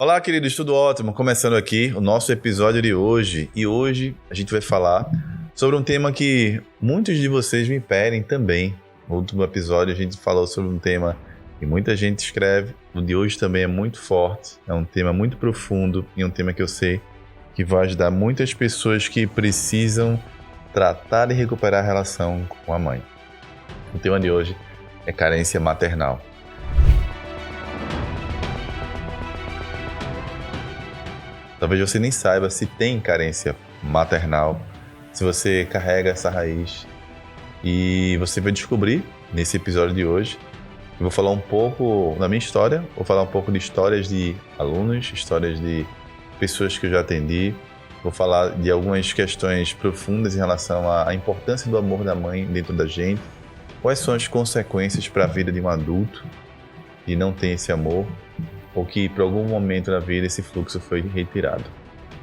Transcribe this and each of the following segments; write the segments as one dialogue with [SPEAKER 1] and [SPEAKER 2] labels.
[SPEAKER 1] Olá, queridos, tudo ótimo? Começando aqui o nosso episódio de hoje. E hoje a gente vai falar sobre um tema que muitos de vocês me pedem também. No último episódio a gente falou sobre um tema que muita gente escreve. O de hoje também é muito forte, é um tema muito profundo e um tema que eu sei que vai ajudar muitas pessoas que precisam tratar e recuperar a relação com a mãe. O tema de hoje é carência maternal. Talvez você nem saiba se tem carência maternal, se você carrega essa raiz. E você vai descobrir nesse episódio de hoje. Eu vou falar um pouco da minha história, vou falar um pouco de histórias de alunos, histórias de pessoas que eu já atendi. Vou falar de algumas questões profundas em relação à importância do amor da mãe dentro da gente. Quais são as consequências para a vida de um adulto que não tem esse amor, ou que por algum momento na vida esse fluxo foi retirado.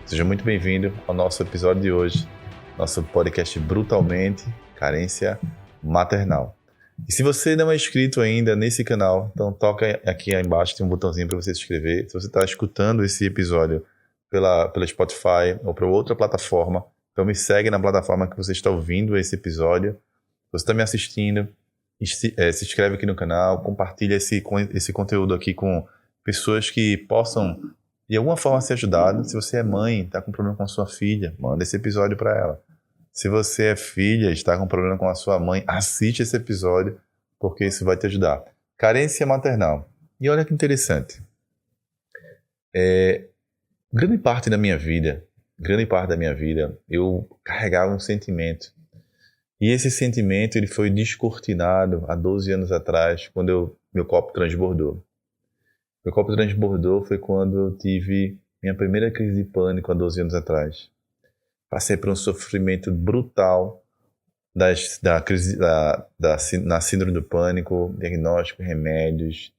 [SPEAKER 1] Seja muito bem-vindo ao nosso episódio de hoje, nosso podcast Brutalmente Carência Maternal. E se você não é inscrito ainda nesse canal, então toca aqui embaixo, tem um botãozinho para você se inscrever. Se você está escutando esse episódio pela Spotify ou por outra plataforma, então me segue na plataforma que você está ouvindo esse episódio. Se você está me assistindo, se inscreve aqui no canal, compartilha esse conteúdo aqui com pessoas que possam, de alguma forma, ser ajudadas. Se você é mãe, está com problema com a sua filha, manda esse episódio para ela. Se você é filha, está com problema com a sua mãe, assiste esse episódio, porque isso vai te ajudar. Carência maternal. E olha que interessante. Grande parte da minha vida, eu carregava um sentimento. E esse sentimento ele foi descortinado há 12 anos atrás, quando meu copo transbordou. Meu copo transbordou foi quando eu tive minha primeira crise de pânico há 12 anos atrás. Passei por um sofrimento brutal na síndrome do pânico, diagnóstico, remédios,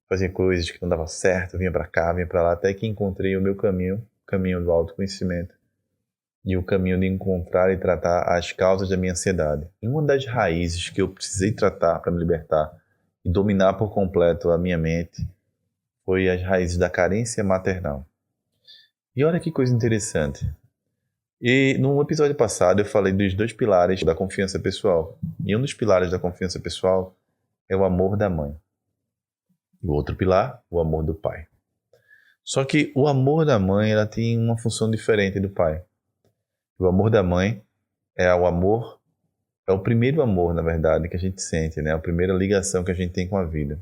[SPEAKER 1] fazia coisas que não davam certo, vinha para cá, vinha para lá, até que encontrei o meu caminho, o caminho do autoconhecimento e o caminho de encontrar e tratar as causas da minha ansiedade. E uma das raízes que eu precisei tratar para me libertar e dominar por completo a minha mente foi as raízes da carência maternal. E olha que coisa interessante. E no episódio passado eu falei dos dois pilares da confiança pessoal. E um dos pilares da confiança pessoal é o amor da mãe. O outro pilar, o amor do pai. Só que o amor da mãe ela tem uma função diferente do pai. O amor da mãe é o primeiro amor, na verdade, que a gente sente, né? A primeira ligação que a gente tem com a vida.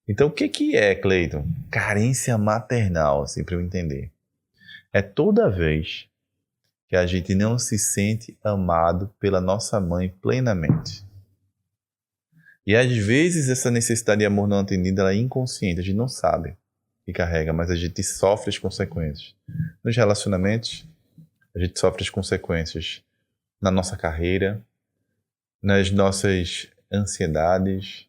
[SPEAKER 1] Então, o que é, Cleiton? Carência maternal, assim, para eu entender. É toda vez que a gente não se sente amado pela nossa mãe plenamente. E às vezes essa necessidade de amor não atendida ela é inconsciente, a gente não sabe que carrega, mas a gente sofre as consequências. Nos relacionamentos, a gente sofre as consequências na nossa carreira, nas nossas ansiedades.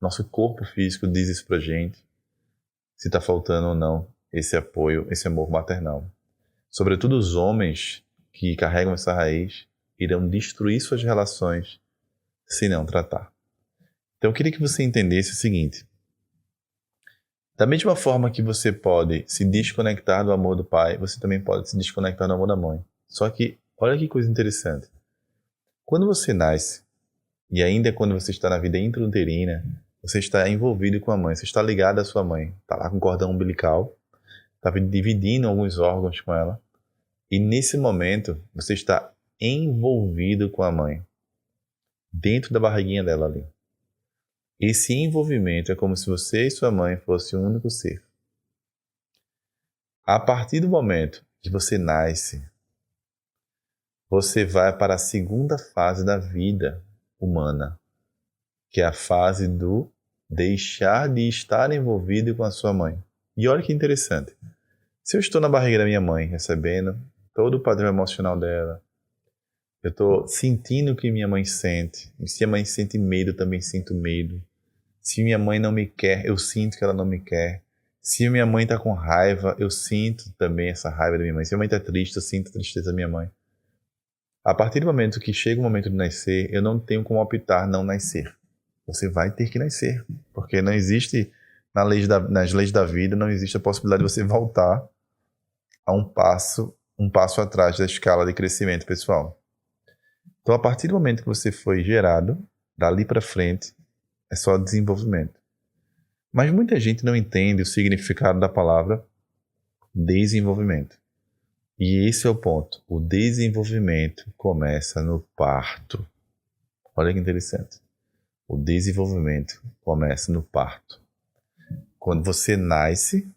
[SPEAKER 1] Nosso corpo físico diz isso pra gente, se está faltando ou não esse apoio, esse amor maternal. Sobretudo os homens que carregam essa raiz irão destruir suas relações se não tratar. Então eu queria que você entendesse o seguinte. Da mesma forma que você pode se desconectar do amor do pai, você também pode se desconectar do amor da mãe. Só que, olha que coisa interessante. Quando você nasce, e ainda quando você está na vida intrauterina, você está envolvido com a mãe, você está ligado à sua mãe, está lá com o cordão umbilical, está dividindo alguns órgãos com ela, e nesse momento você está envolvido com a mãe, dentro da barriguinha dela ali. Esse envolvimento é como se você e sua mãe fossem um único ser. A partir do momento que você nasce, você vai para a segunda fase da vida humana, que é a fase do deixar de estar envolvido com a sua mãe. E olha que interessante. Se eu estou na barriga da minha mãe, recebendo todo o padrão emocional dela, eu estou sentindo o que minha mãe sente. E se a mãe sente medo, eu também sinto medo. Se minha mãe não me quer, eu sinto que ela não me quer. Se minha mãe está com raiva, eu sinto também essa raiva da minha mãe. Se minha mãe está triste, eu sinto a tristeza da minha mãe. A partir do momento que chega o momento de nascer, eu não tenho como optar não nascer. Você vai ter que nascer, porque não existe nas leis da vida não existe a possibilidade de você voltar a um passo atrás da escala de crescimento pessoal. Então, a partir do momento que você foi gerado, dali para frente, é só desenvolvimento. Mas muita gente não entende o significado da palavra desenvolvimento. E esse é o ponto. O desenvolvimento começa no parto. Olha que interessante. O desenvolvimento começa no parto. Quando você nasce,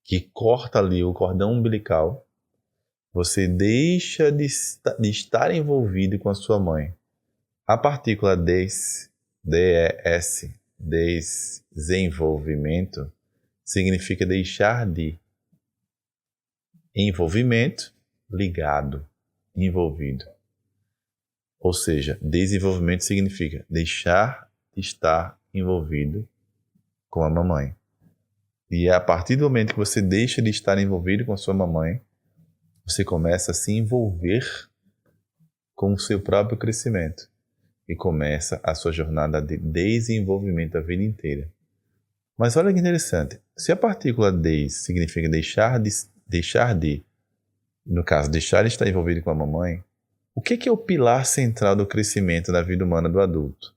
[SPEAKER 1] que corta ali o cordão umbilical, você deixa de estar envolvido com a sua mãe. A partícula DES, desenvolvimento, significa deixar de. Envolvimento, ligado, envolvido. Ou seja, desenvolvimento significa deixar de estar envolvido com a mamãe. E é a partir do momento que você deixa de estar envolvido com a sua mamãe, você começa a se envolver com o seu próprio crescimento. E começa a sua jornada de desenvolvimento a vida inteira. Mas olha que interessante. Se a partícula des significa deixar de, no caso, deixar de estar envolvido com a mamãe, o que é o pilar central do crescimento da vida humana do adulto?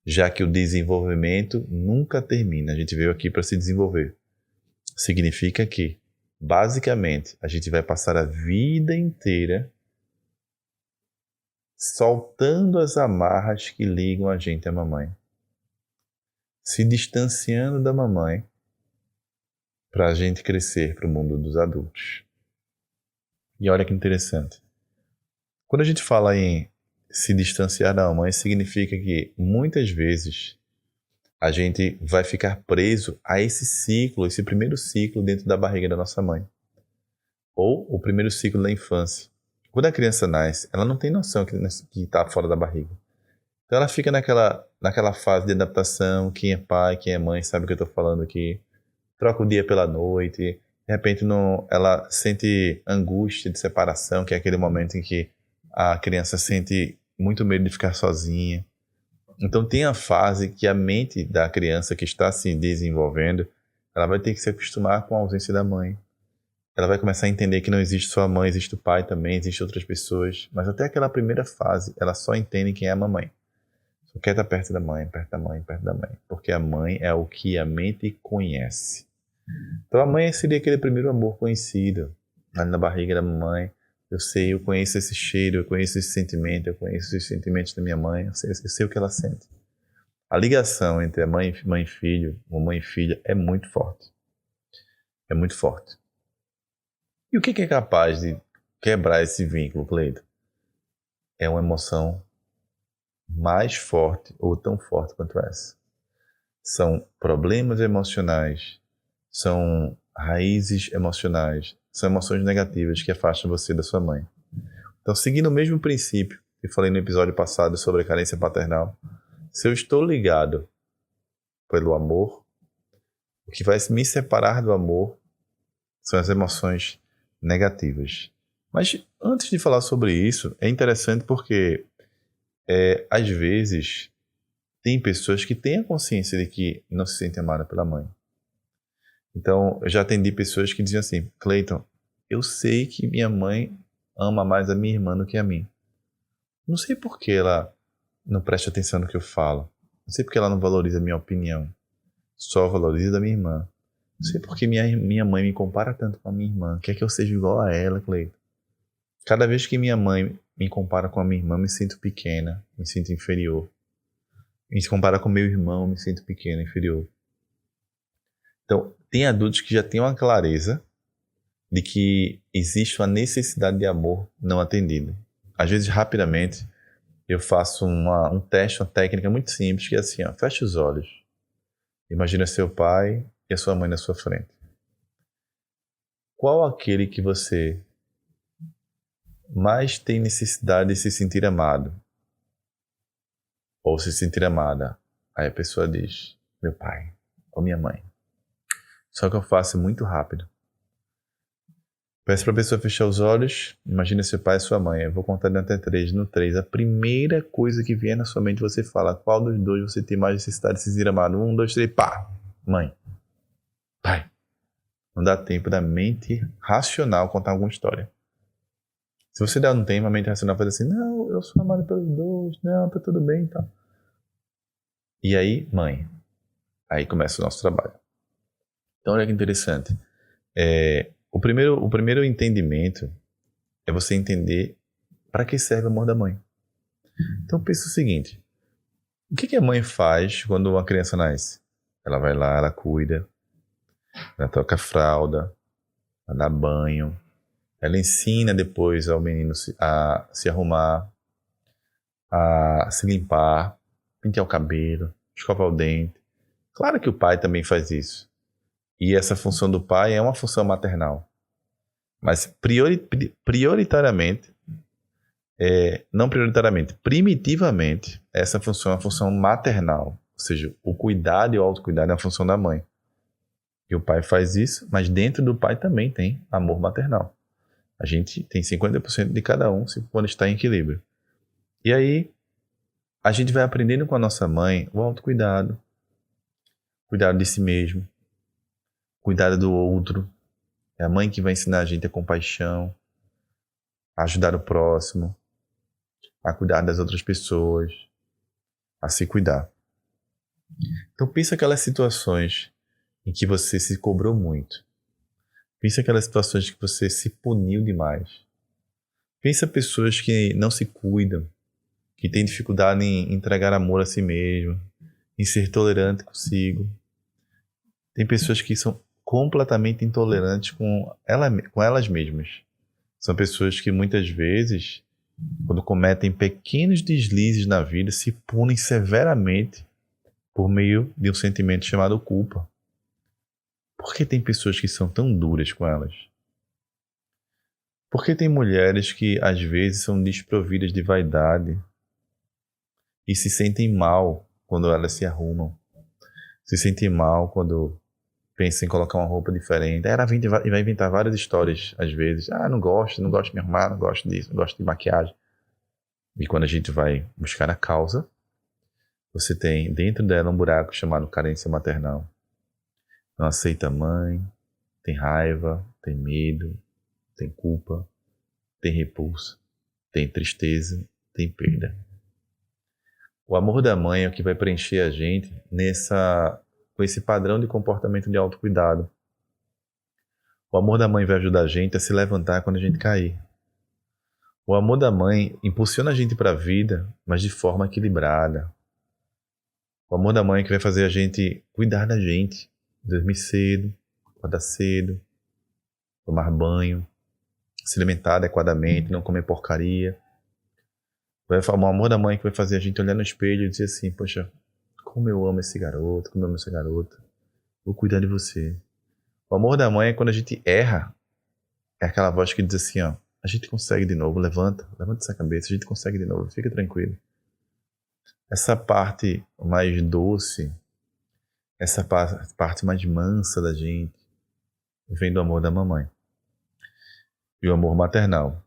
[SPEAKER 1] Já que o desenvolvimento nunca termina. A gente veio aqui para se desenvolver. Significa que, basicamente, a gente vai passar a vida inteira soltando as amarras que ligam a gente à mamãe, se distanciando da mamãe para a gente crescer para o mundo dos adultos. E olha que interessante. Quando a gente fala em se distanciar da mamãe, significa que muitas vezes a gente vai ficar preso a esse ciclo, esse primeiro ciclo dentro da barriga da nossa mãe. Ou o primeiro ciclo da infância. Quando a criança nasce, ela não tem noção que está fora da barriga. Então ela fica naquela fase de adaptação, quem é pai, quem é mãe, sabe o que eu estou falando aqui. Troca o dia pela noite, de repente ela sente angústia de separação, que é aquele momento em que a criança sente muito medo de ficar sozinha. Então tem a fase que a mente da criança que está se desenvolvendo, ela vai ter que se acostumar com a ausência da mãe. Ela vai começar a entender que não existe só a mãe, existe o pai também, existem outras pessoas. Mas até aquela primeira fase, ela só entende quem é a mamãe. Só quer estar perto da mãe, perto da mãe, perto da mãe. Porque a mãe é o que a mente conhece. Então a mãe seria aquele primeiro amor conhecido. Ali na barriga da mamãe, eu conheço esse cheiro, eu conheço esse sentimento, eu conheço os sentimentos da minha mãe, eu sei o que ela sente. A ligação entre a mãe e filho, ou mãe e filha, é muito forte. É muito forte. E o que é capaz de quebrar esse vínculo, Cleiton? É uma emoção mais forte ou tão forte quanto essa. São problemas emocionais, são raízes emocionais, são emoções negativas que afastam você da sua mãe. Então, seguindo o mesmo princípio que eu falei no episódio passado sobre a carência paternal, se eu estou ligado pelo amor, o que vai me separar do amor são as emoções negativas. Mas antes de falar sobre isso, é interessante porque às vezes tem pessoas que têm a consciência de que não se sentem amadas pela mãe. Então, eu já atendi pessoas que diziam assim: Cleiton, eu sei que minha mãe ama mais a minha irmã do que a mim. Não sei por que ela não presta atenção no que eu falo. Não sei por que ela não valoriza a minha opinião. Só valoriza da minha irmã. Não sei por que minha mãe me compara tanto com a minha irmã. Quer que eu seja igual a ela, Cleiton? Cada vez que minha mãe me compara com a minha irmã, me sinto pequena, me sinto inferior. Me compara com meu irmão, me sinto pequeno, inferior. Então, tem adultos que já têm uma clareza de que existe uma necessidade de amor não atendida. Às vezes, rapidamente, eu faço um teste, uma técnica muito simples, que é assim, ó, fecha os olhos. Imagina seu pai e a sua mãe na sua frente. Qual aquele que você mais tem necessidade de se sentir amado? Ou se sentir amada? Aí a pessoa diz, meu pai ou minha mãe. Só que eu faço muito rápido. Peço para a pessoa fechar os olhos, imagina seu pai e sua mãe. Eu vou contar até 3. No 3, a primeira coisa que vier na sua mente, você fala qual dos dois você tem mais necessidade de se sentir amado. 1, 2, 3, pá! mãe, pai. Não dá tempo da mente racional contar alguma história. Se você der um tempo, a mente racional faz assim, não, eu sou amado pelos dois, não, tá tudo bem e tal. E aí, mãe, aí começa o nosso trabalho. Então, olha que interessante. O primeiro entendimento é você entender para que serve o amor da mãe. Então, pensa o seguinte, o que a mãe faz quando uma criança nasce? Ela vai lá, ela cuida, ela troca a fralda, ela dá banho, ela ensina depois ao menino a se arrumar, a se limpar, pentear o cabelo, escovar o dente. Claro que o pai também faz isso. E essa função do pai é uma função maternal. Mas prioritariamente, não prioritariamente, primitivamente, essa função é uma função maternal. Ou seja, o cuidado e o autocuidado é uma função da mãe. E o pai faz isso, mas dentro do pai também tem amor maternal. A gente tem 50% de cada um quando está em equilíbrio. E aí, a gente vai aprendendo com a nossa mãe o autocuidado, cuidado de si mesmo, cuidado do outro. É a mãe que vai ensinar a gente a compaixão, a ajudar o próximo, a cuidar das outras pessoas, a se cuidar. Então pensa aquelas situações em que você se cobrou muito. Pensa aquelas situações que você se puniu demais. Pensa pessoas que não se cuidam, que têm dificuldade em entregar amor a si mesmo, em ser tolerante consigo. Tem pessoas que são completamente intolerantes com elas mesmas. São pessoas que muitas vezes, quando cometem pequenos deslizes na vida, se punem severamente por meio de um sentimento chamado culpa. Por que tem pessoas que são tão duras com elas? Por que tem mulheres que às vezes são desprovidas de vaidade e se sentem mal quando elas se arrumam? Se sentem mal quando pensam em colocar uma roupa diferente. Aí ela vai inventar várias histórias às vezes. Ah, não gosto de me arrumar, não gosto disso, não gosto de maquiagem. E quando a gente vai buscar a causa, você tem dentro dela um buraco chamado carência maternal. Não aceita a mãe, tem raiva, tem medo, tem culpa, tem repulsa, tem tristeza, tem perda. O amor da mãe é o que vai preencher a gente com esse padrão de comportamento de autocuidado. O amor da mãe vai ajudar a gente a se levantar quando a gente cair. O amor da mãe impulsiona a gente para a vida, mas de forma equilibrada. O amor da mãe é que vai fazer a gente cuidar da gente, dormir cedo, acordar cedo, tomar banho, se alimentar adequadamente, não comer porcaria. O amor da mãe que vai fazer a gente olhar no espelho e dizer assim, poxa, como eu amo esse garoto, como eu amo essa garota, vou cuidar de você. O amor da mãe é quando a gente erra, é aquela voz que diz assim, ó, a gente consegue de novo, levanta essa cabeça, a gente consegue de novo, fica tranquilo. Essa parte mais doce, essa parte mais mansa da gente, vem do amor da mamãe. E o amor maternal.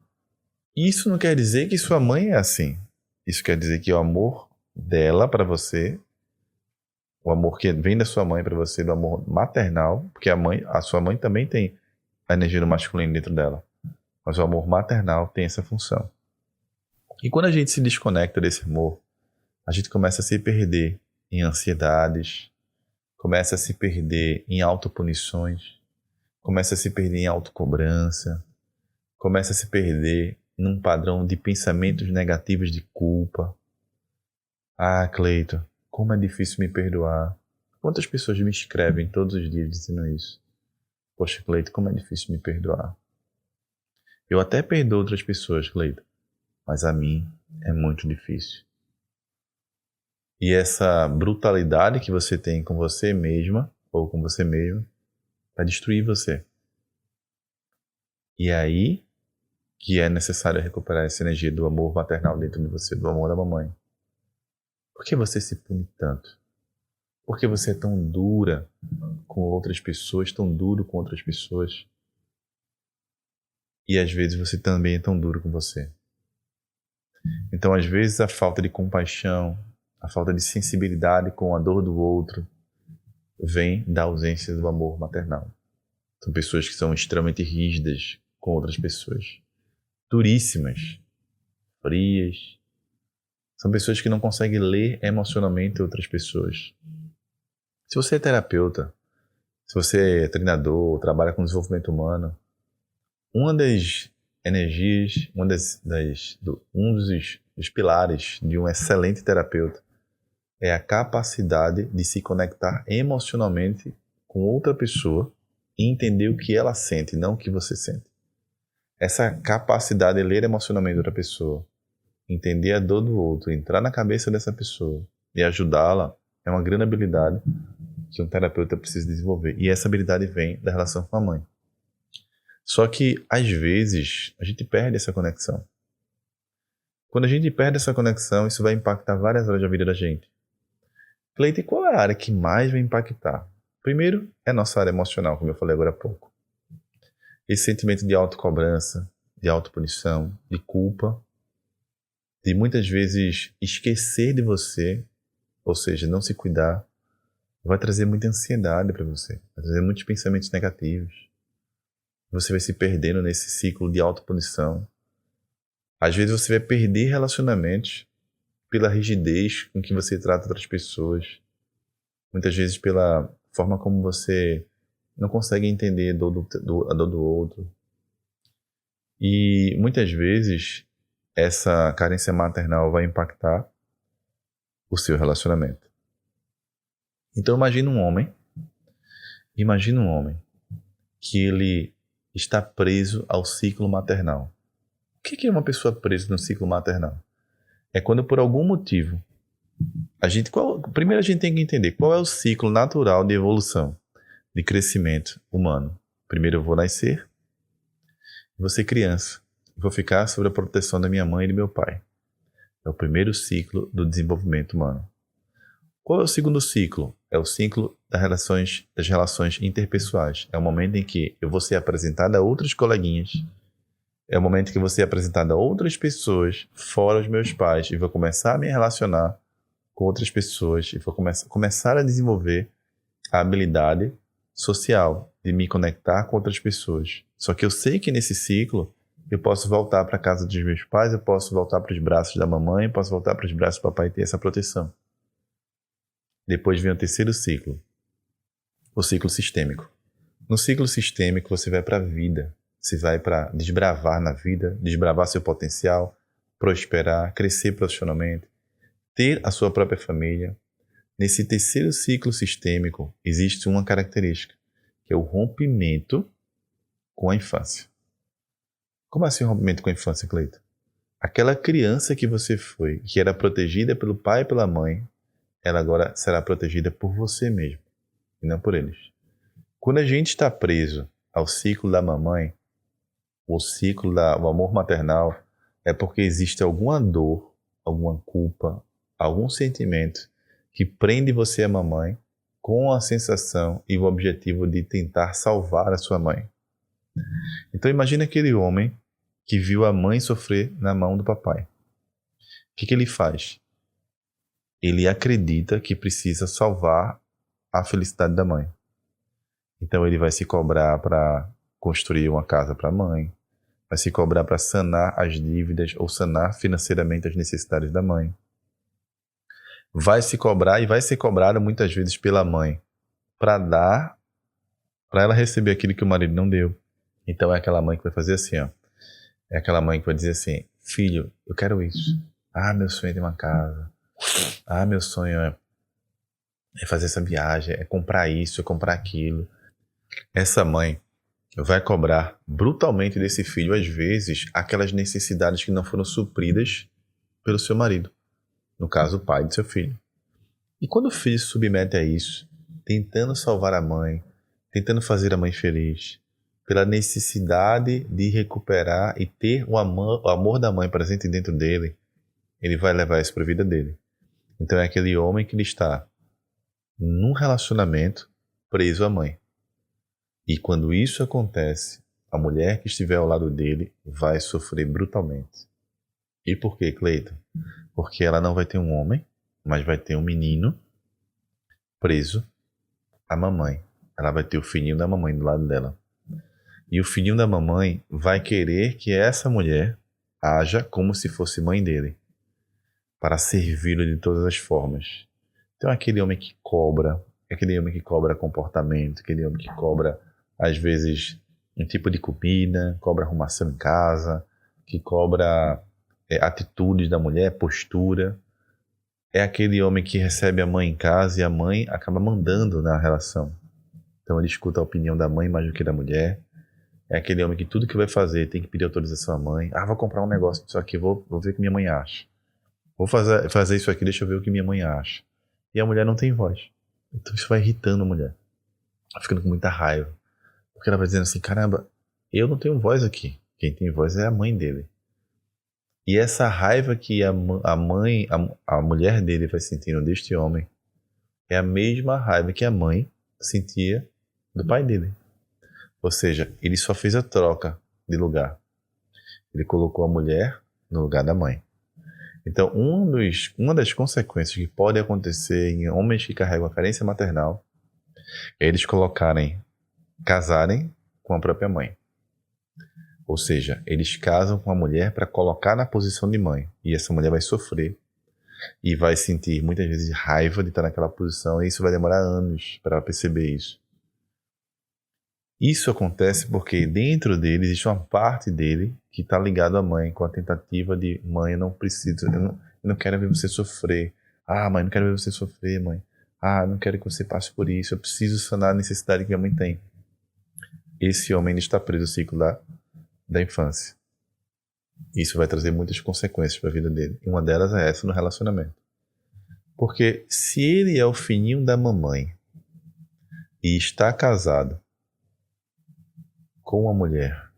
[SPEAKER 1] Isso não quer dizer que sua mãe é assim. Isso quer dizer que o amor dela para você, o amor que vem da sua mãe para você, do amor maternal, porque a sua mãe também tem a energia do masculino dentro dela. Mas o amor maternal tem essa função. E quando a gente se desconecta desse amor, a gente começa a se perder em ansiedades, começa a se perder em autopunições, começa a se perder em autocobrança, começa a se perder num padrão de pensamentos negativos de culpa. Ah, Cleito, como é difícil me perdoar. Quantas pessoas me escrevem todos os dias dizendo isso? Poxa, Cleito, como é difícil me perdoar. Eu até perdoo outras pessoas, Cleito, mas a mim é muito difícil. E essa brutalidade que você tem com você mesma, ou com você mesmo, vai destruir você. E é aí que é necessário recuperar essa energia do amor maternal dentro de você, do amor da mamãe. Por que você se pune tanto? Por que você é tão dura com outras pessoas, tão duro com outras pessoas? E às vezes você também é tão duro com você. Então, às vezes, a falta de compaixão, a falta de sensibilidade com a dor do outro, vem da ausência do amor maternal. São pessoas que são extremamente rígidas com outras pessoas, duríssimas, frias. São pessoas que não conseguem ler emocionalmente outras pessoas. Se você é terapeuta, se você é treinador, trabalha com desenvolvimento humano, uma das energias, um dos pilares de um excelente terapeuta é a capacidade de se conectar emocionalmente com outra pessoa e entender o que ela sente, não o que você sente. Essa capacidade de ler emocionalmente outra pessoa, entender a dor do outro, entrar na cabeça dessa pessoa e ajudá-la é uma grande habilidade que um terapeuta precisa desenvolver. E essa habilidade vem da relação com a mãe. Só que, às vezes, a gente perde essa conexão. Quando a gente perde essa conexão, isso vai impactar várias áreas da vida da gente. Cleiton, qual é a área que mais vai impactar? Primeiro, é a nossa área emocional, como eu falei agora há pouco. Esse sentimento de autocobrança, de autopunição, de culpa, de muitas vezes esquecer de você, ou seja, não se cuidar, vai trazer muita ansiedade para você, vai trazer muitos pensamentos negativos. Você vai se perdendo nesse ciclo de autopunição. Às vezes você vai perder relacionamentos pela rigidez com que você trata outras pessoas. Muitas vezes pela forma como você não consegue entender a dor do outro. E muitas vezes essa carência maternal vai impactar o seu relacionamento. Então imagina um homem que ele está preso ao ciclo maternal. O que é uma pessoa presa no ciclo maternal? É quando por algum motivo primeiro a gente tem que entender qual é o ciclo natural de evolução, de crescimento humano. Primeiro eu vou nascer, vou ser criança, vou ficar sob a proteção da minha mãe e do meu pai. É o primeiro ciclo do desenvolvimento humano. Qual é o segundo ciclo? É o ciclo das relações interpessoais. É o momento em que eu vou ser apresentado a outros coleguinhas. É o momento que eu vou ser apresentado a outras pessoas fora os meus pais e vou começar a me relacionar com outras pessoas e vou começar a desenvolver a habilidade social de me conectar com outras pessoas. Só que eu sei que nesse ciclo eu posso voltar para a casa dos meus pais, eu posso voltar para os braços da mamãe, eu posso voltar para os braços do papai e ter essa proteção. Depois vem o terceiro ciclo, o ciclo sistêmico. No ciclo sistêmico você vai para a vida, você vai para desbravar na vida, desbravar seu potencial, prosperar, crescer profissionalmente, ter a sua própria família. Nesse terceiro ciclo sistêmico existe uma característica, que é o rompimento com a infância. Como assim rompimento com a infância, Cleiton? Aquela criança que você foi, que era protegida pelo pai e pela mãe, ela agora será protegida por você mesmo, e não por eles. Quando a gente está preso ao ciclo da mamãe, o ciclo do amor maternal, é porque existe alguma dor, alguma culpa, algum sentimento que prende você à mamãe com a sensação e o objetivo de tentar salvar a sua mãe. Então imagine aquele homem que viu a mãe sofrer na mão do papai. O que ele faz? Ele acredita que precisa salvar a felicidade da mãe. Então ele vai se cobrar para construir uma casa para a mãe, vai se cobrar para sanar as dívidas ou sanar financeiramente as necessidades da mãe. Vai se cobrar e vai ser cobrado muitas vezes pela mãe para ela receber aquilo que o marido não deu. Então é aquela mãe que vai fazer assim, ó. É aquela mãe que vai dizer assim: filho, eu quero isso. Ah, meu sonho é ter uma casa. Ah, meu sonho é fazer essa viagem, é comprar isso, é comprar aquilo. Essa mãe vai cobrar brutalmente desse filho, às vezes, aquelas necessidades que não foram supridas pelo seu marido. No caso, o pai do seu filho. E quando o filho se submete a isso, tentando salvar a mãe, tentando fazer a mãe feliz, pela necessidade de recuperar e ter o amor da mãe presente dentro dele, ele vai levar isso para a vida dele. Então é aquele homem que ele está num relacionamento preso à mãe. E quando isso acontece, a mulher que estiver ao lado dele vai sofrer brutalmente. E por quê, Cleiton? Porque ela não vai ter um homem, mas vai ter um menino preso a mamãe. Ela vai ter o filhinho da mamãe do lado dela. E o filhinho da mamãe vai querer que essa mulher haja como se fosse mãe dele, para servi-lo de todas as formas. Então aquele homem que cobra, aquele homem que cobra comportamento, aquele homem que cobra, às vezes, um tipo de comida, cobra arrumação em casa, que cobra atitudes da mulher, postura. É aquele homem que recebe a mãe em casa e a mãe acaba mandando na relação. Então ele escuta a opinião da mãe mais do que da mulher. É aquele homem que tudo que vai fazer tem que pedir autorização à mãe. Ah, vou comprar um negócio disso aqui, vou ver o que minha mãe acha. Vou fazer isso aqui, deixa eu ver o que minha mãe acha. E a mulher não tem voz. Então isso vai irritando a mulher. Ela ficando com muita raiva. Porque ela vai dizendo assim, caramba, eu não tenho voz aqui. Quem tem voz é a mãe dele. E essa raiva que a mulher dele vai sentindo deste homem é a mesma raiva que a mãe sentia do pai dele. Ou seja, ele só fez a troca de lugar. Ele colocou a mulher no lugar da mãe. Então, uma das consequências que pode acontecer em homens que carregam a carência maternal é eles casarem com a própria mãe. Ou seja, eles casam com a mulher para colocar na posição de mãe. E essa mulher vai sofrer e vai sentir muitas vezes raiva de estar naquela posição, e isso vai demorar anos para perceber isso. Isso acontece porque dentro dele existe uma parte dele que está ligado à mãe, com a tentativa de mãe, eu não preciso, eu não quero ver você sofrer. Ah, mãe, não quero ver você sofrer, mãe. Ah, não quero que você passe por isso, eu preciso sanar a necessidade que minha mãe tem. Esse homem está preso ao ciclo da infância. Isso vai trazer muitas consequências para a vida dele. E uma delas é essa no relacionamento. Porque se ele é o filhinho da mamãe e está casado com uma mulher,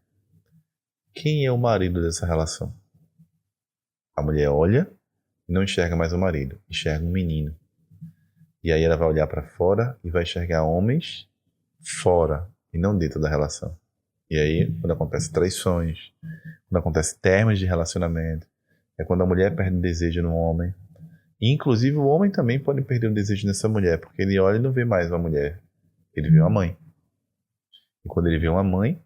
[SPEAKER 1] quem é o marido dessa relação? A mulher olha e não enxerga mais o marido, enxerga um menino. E aí ela vai olhar para fora e vai enxergar homens fora e não dentro da relação. E aí, quando acontecem traições, quando acontecem términos de relacionamento, é quando a mulher perde o desejo no homem. E, inclusive, o homem também pode perder o desejo nessa mulher, porque ele olha e não vê mais uma mulher, ele vê uma mãe. E quando ele vê uma mãe,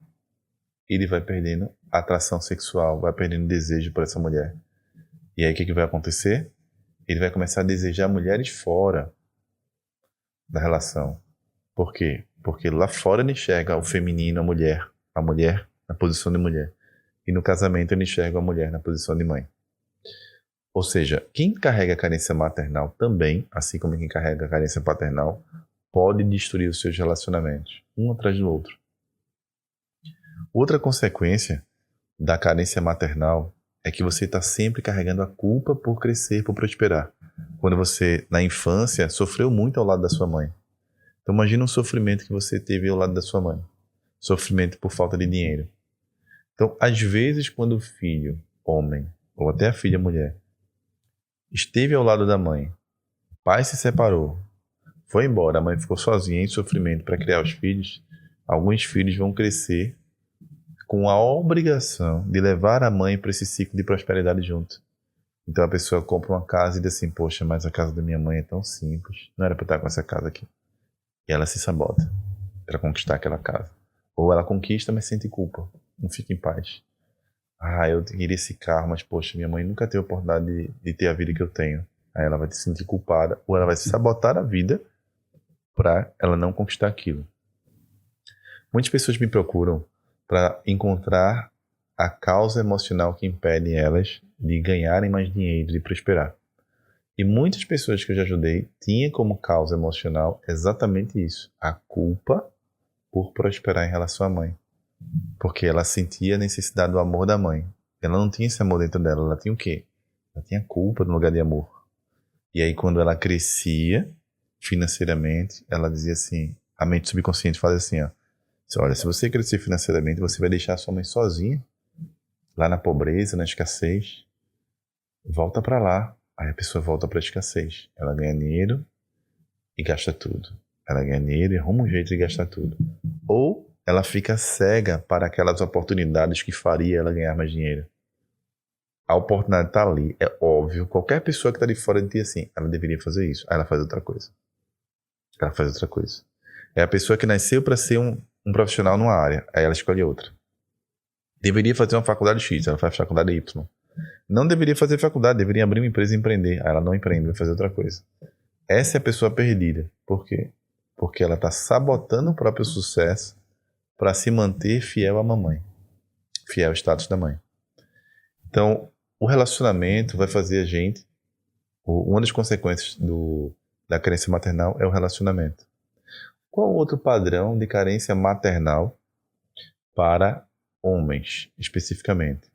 [SPEAKER 1] ele vai perdendo atração sexual, vai perdendo desejo por essa mulher. E aí o que vai acontecer? Ele vai começar a desejar mulheres fora da relação. Por quê? Porque lá fora ele enxerga o feminino, a mulher na posição de mulher. E no casamento ele enxerga a mulher na posição de mãe. Ou seja, quem carrega a carência maternal também, assim como quem carrega a carência paternal, pode destruir os seus relacionamentos, um atrás do outro. Outra consequência da carência maternal é que você está sempre carregando a culpa por crescer, por prosperar. Quando você, na infância, sofreu muito ao lado da sua mãe. Então imagina um sofrimento que você teve ao lado da sua mãe. Sofrimento por falta de dinheiro. Então, às vezes, quando o filho, homem, ou até a filha, mulher, esteve ao lado da mãe, o pai se separou, foi embora, a mãe ficou sozinha em sofrimento para criar os filhos, alguns filhos vão crescer com a obrigação de levar a mãe para esse ciclo de prosperidade junto. Então a pessoa compra uma casa e diz assim, poxa, mas a casa da minha mãe é tão simples, não era para estar com essa casa aqui. E ela se sabota para conquistar aquela casa. Ou ela conquista, mas sente culpa, não fica em paz. Ah, eu queria esse carro, mas poxa, minha mãe nunca teve a oportunidade de ter a vida que eu tenho. Aí ela vai se sentir culpada, ou ela vai se sabotar a vida para ela não conquistar aquilo. Muitas pessoas me procuram para encontrar a causa emocional que impede elas de ganharem mais dinheiro, de prosperar. E muitas pessoas que eu já ajudei tinham como causa emocional exatamente isso, a culpa por prosperar em relação à mãe. Porque ela sentia a necessidade do amor da mãe. Ela não tinha esse amor dentro dela, ela tinha o quê? Ela tinha culpa no lugar de amor. E aí quando ela crescia financeiramente, ela dizia assim, a mente subconsciente fala assim, ó, olha, se você crescer financeiramente, você vai deixar a sua mãe sozinha, lá na pobreza, na escassez. Volta para lá. Aí a pessoa volta para a escassez. Ela ganha dinheiro e gasta tudo. Ela ganha dinheiro e arruma um jeito de gastar tudo. Ou ela fica cega para aquelas oportunidades que faria ela ganhar mais dinheiro. A oportunidade está ali, é óbvio. Qualquer pessoa que está de fora de ti assim, ela deveria fazer isso. Aí ela faz outra coisa. Ela faz outra coisa. É a pessoa que nasceu para ser um profissional numa área, aí ela escolhe outra. Deveria fazer uma faculdade X, ela faz faculdade Y. Não deveria fazer faculdade, deveria abrir uma empresa e empreender. Aí ela não empreende, vai fazer outra coisa. Essa é a pessoa perdida. Por quê? Porque ela está sabotando o próprio sucesso para se manter fiel à mamãe, fiel ao status da mãe. Então, o relacionamento vai fazer a gente. Uma das consequências da carência maternal é o relacionamento. Qual outro padrão de carência maternal para homens, especificamente?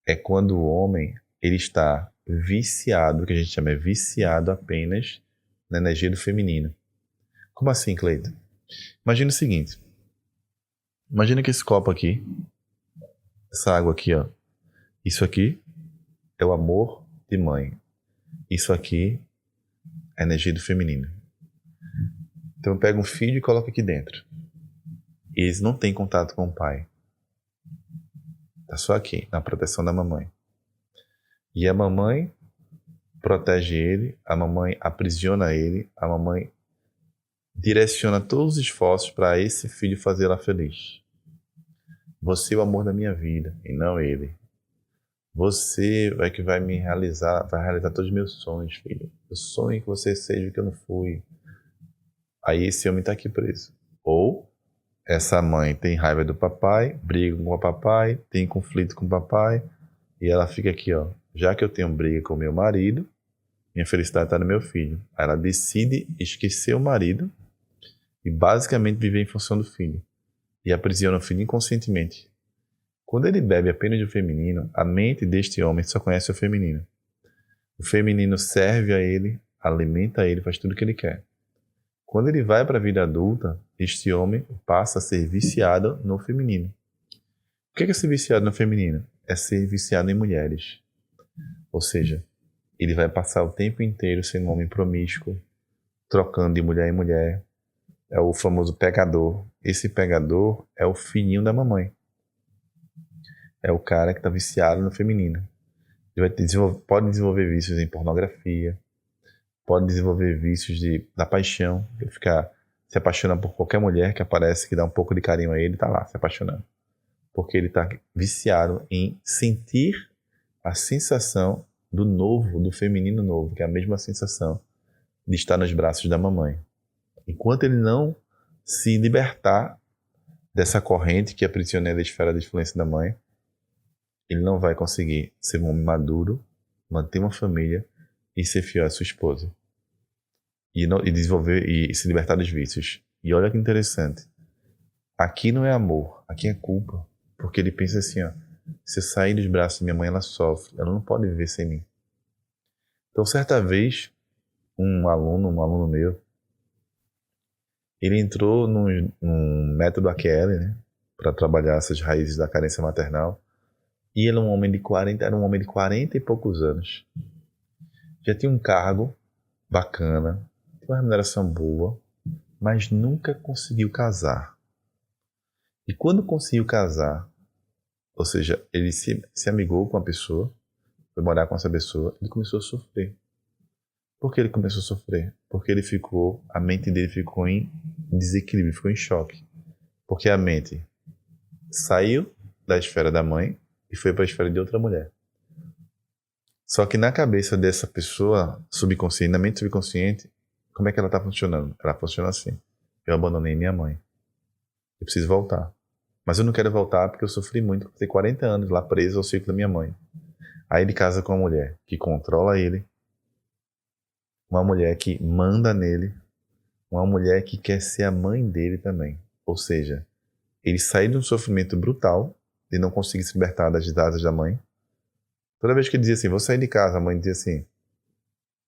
[SPEAKER 1] É quando o homem ele está viciado, que a gente chama viciado apenas na energia do feminino. Como assim, Cleiton? Imagina o seguinte. Imagina que esse copo aqui, essa água aqui, ó. Isso aqui é o amor de mãe. Isso aqui é a energia do feminino. Então eu pego um filho e coloco aqui dentro. Eles não têm contato com o pai. Tá só aqui, na proteção da mamãe. E a mamãe protege ele, a mamãe aprisiona ele, a mamãe direciona todos os esforços para esse filho fazê-la feliz. Você é o amor da minha vida, e não ele. Você é que vai realizar todos os meus sonhos, filho. Eu sonho que você seja o que eu não fui. Aí esse homem está aqui preso. Ou essa mãe tem raiva do papai, briga com o papai, tem conflito com o papai, e ela fica aqui, ó. Já que eu tenho briga com o meu marido, minha felicidade está no meu filho. Aí ela decide esquecer o marido e basicamente viver em função do filho. E aprisiona o filho inconscientemente. Quando ele bebe apenas do feminino, a mente deste homem só conhece o feminino. O feminino serve a ele, alimenta ele, faz tudo o que ele quer. Quando ele vai para a vida adulta, este homem passa a ser viciado no feminino. O que é ser viciado no feminino? É ser viciado em mulheres. Ou seja, ele vai passar o tempo inteiro sendo um homem promíscuo, trocando de mulher em mulher. É o famoso pegador. Esse pegador é o filhinho da mamãe. É o cara que está viciado no feminino. Ele pode desenvolver vícios em pornografia, pode desenvolver vícios da paixão, ele ficar se apaixonando por qualquer mulher que aparece, que dá um pouco de carinho a ele, está lá se apaixonando. Porque ele está viciado em sentir a sensação do novo, do feminino novo, que é a mesma sensação de estar nos braços da mamãe. Enquanto ele não se libertar dessa corrente que aprisiona a esfera de influência da mãe, ele não vai conseguir ser um homem maduro, manter uma família e ser fiel à sua esposa. E desenvolver e se libertar dos vícios. E olha que interessante. Aqui não é amor, aqui é culpa. Porque ele pensa assim, ó, se eu sair dos braços da minha mãe, ela sofre. Ela não pode viver sem mim. Então, certa vez, um aluno meu, ele entrou num método AQL, né, para trabalhar essas raízes da carência maternal. E ele era um homem de 40 e poucos anos. Já tinha um cargo bacana, tinha uma remuneração boa, mas nunca conseguiu casar. E quando conseguiu casar, ou seja, ele se amigou com a pessoa, foi morar com essa pessoa, ele começou a sofrer. Por que ele começou a sofrer? Porque a mente dele ficou em desequilíbrio, ficou em choque. Porque a mente saiu da esfera da mãe e foi para a esfera de outra mulher. Só que na cabeça dessa pessoa subconsciente, na mente subconsciente, como é que ela está funcionando? Ela funciona assim. Eu abandonei minha mãe. Eu preciso voltar. Mas eu não quero voltar porque eu sofri muito. Tenho 40 anos lá preso ao ciclo da minha mãe. Aí ele casa com uma mulher que controla ele, uma mulher que manda nele, uma mulher que quer ser a mãe dele também. Ou seja, ele saiu de um sofrimento brutal de não conseguir se libertar das asas da mãe. Toda vez que ele dizia assim, vou sair de casa, a mãe dizia assim,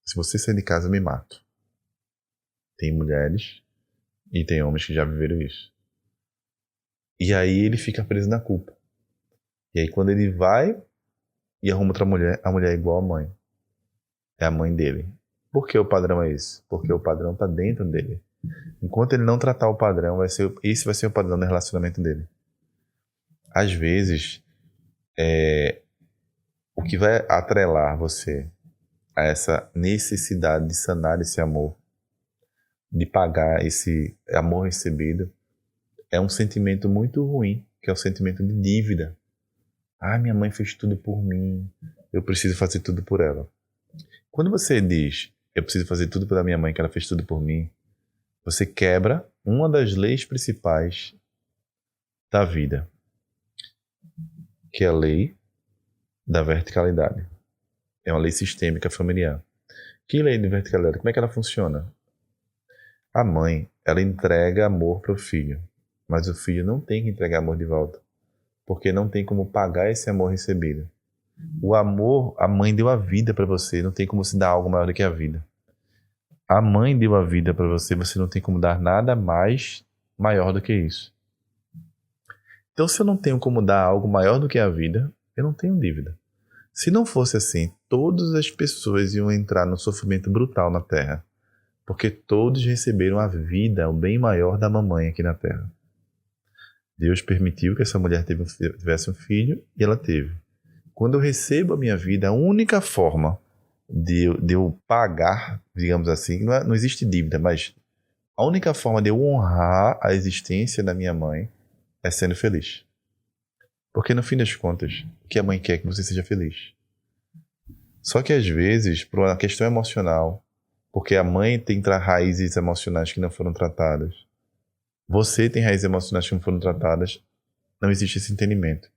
[SPEAKER 1] se você sair de casa, eu me mato. Tem mulheres e tem homens que já viveram isso. E aí ele fica preso na culpa. E aí quando ele vai e arruma outra mulher, a mulher é igual à mãe. É a mãe dele. Por que o padrão é esse? Porque o padrão está dentro dele. Enquanto ele não tratar o padrão, esse vai ser o padrão do relacionamento dele. Às vezes, o que vai atrelar você a essa necessidade de sanar esse amor de pagar esse amor recebido é um sentimento muito ruim, que é o sentimento de dívida. Ah, minha mãe fez tudo por mim, eu preciso fazer tudo por ela. Quando você diz, eu preciso fazer tudo pela minha mãe, que ela fez tudo por mim, você quebra uma das leis principais da vida, que é a lei da verticalidade. É uma lei sistêmica familiar. Que lei de verticalidade? Como é que ela funciona? A mãe, ela entrega amor para o filho, mas o filho não tem que entregar amor de volta, porque não tem como pagar esse amor recebido. O amor, a mãe deu a vida para você, não tem como se dar algo maior do que a vida. A mãe deu a vida para você, você não tem como dar nada mais maior do que isso. Então, se eu não tenho como dar algo maior do que a vida, eu não tenho dívida. Se não fosse assim, todas as pessoas iam entrar no sofrimento brutal na Terra, porque todos receberam a vida, o bem maior da mamãe aqui na Terra. Deus permitiu que essa mulher tivesse um filho e ela teve. Quando eu recebo a minha vida, a única forma de eu pagar, digamos assim, não existe dívida, mas a única forma de eu honrar a existência da minha mãe é sendo feliz. Porque no fim das contas, o que a mãe quer é que você seja feliz. Só que às vezes, por uma questão emocional, porque a mãe tem raízes emocionais que não foram tratadas, você tem raízes emocionais que não foram tratadas, não existe esse entendimento.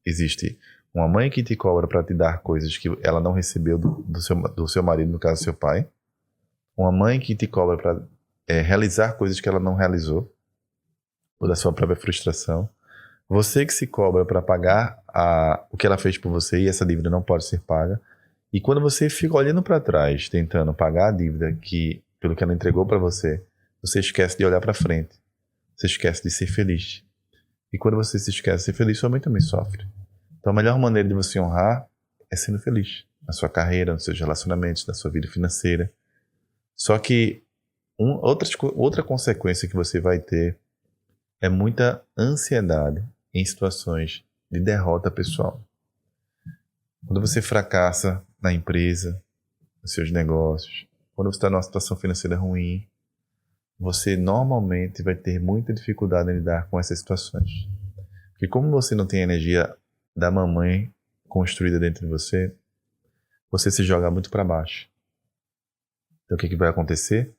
[SPEAKER 1] Existe uma mãe que te cobra para te dar coisas que ela não recebeu do seu marido, no caso seu pai. Uma mãe que te cobra para realizar coisas que ela não realizou, ou da sua própria frustração. Você que se cobra para pagar o que ela fez por você e essa dívida não pode ser paga. E quando você fica olhando para trás, tentando pagar a dívida pelo que ela entregou para você, você esquece de olhar para frente. Você esquece de ser feliz. E quando você se esquece de ser feliz, sua mãe também sofre. Então a melhor maneira de você honrar é sendo feliz. Na sua carreira, nos seus relacionamentos, na sua vida financeira. Só que outra consequência que você vai ter é muita ansiedade em situações de derrota pessoal. Quando você fracassa na empresa, nos seus negócios, quando você está numa situação financeira ruim, você normalmente vai ter muita dificuldade em lidar com essas situações. Porque como você não tem a energia da mamãe construída dentro de você, você se joga muito para baixo. Então o que vai acontecer?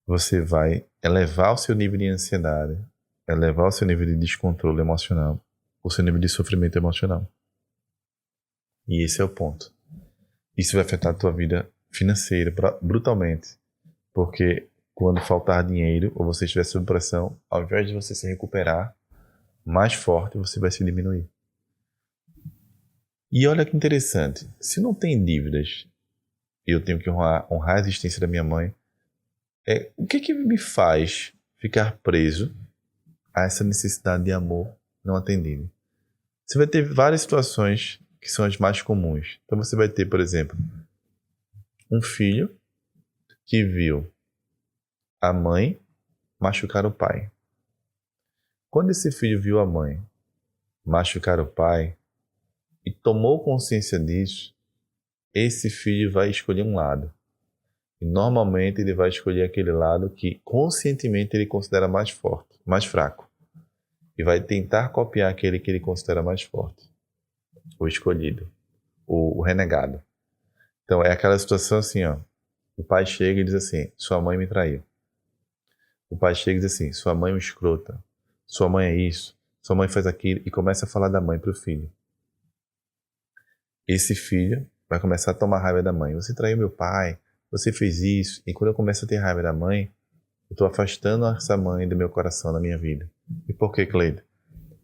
[SPEAKER 1] Você vai elevar o seu nível de ansiedade, elevar o seu nível de descontrole emocional, o seu nível de sofrimento emocional. E esse é o ponto. Isso vai afetar a tua vida financeira brutalmente. Porque quando faltar dinheiro ou você estiver sob pressão, ao invés de você se recuperar mais forte, você vai se diminuir. E olha que interessante. Se não tem dívidas e eu tenho que honrar a existência da minha mãe, o que me faz ficar preso a essa necessidade de amor não atendido? Você vai ter várias situações que são as mais comuns. Então você vai ter, por exemplo, um filho que viu a mãe machucar o pai. Quando esse filho viu a mãe machucar o pai e tomou consciência disso, esse filho vai escolher um lado. E normalmente ele vai escolher aquele lado que conscientemente ele considera mais forte, mais fraco. E vai tentar copiar aquele que ele considera mais forte. O escolhido. O renegado. Então é aquela situação assim, ó. O pai chega e diz assim, sua mãe me traiu. O pai chega e diz assim, sua mãe é uma escrota. Sua mãe é isso. Sua mãe faz aquilo. E começa a falar da mãe para o filho. Esse filho vai começar a tomar raiva da mãe. Você traiu meu pai. Você fez isso. E quando eu começo a ter raiva da mãe, eu estou afastando essa mãe do meu coração, da minha vida. E por que, Cleide?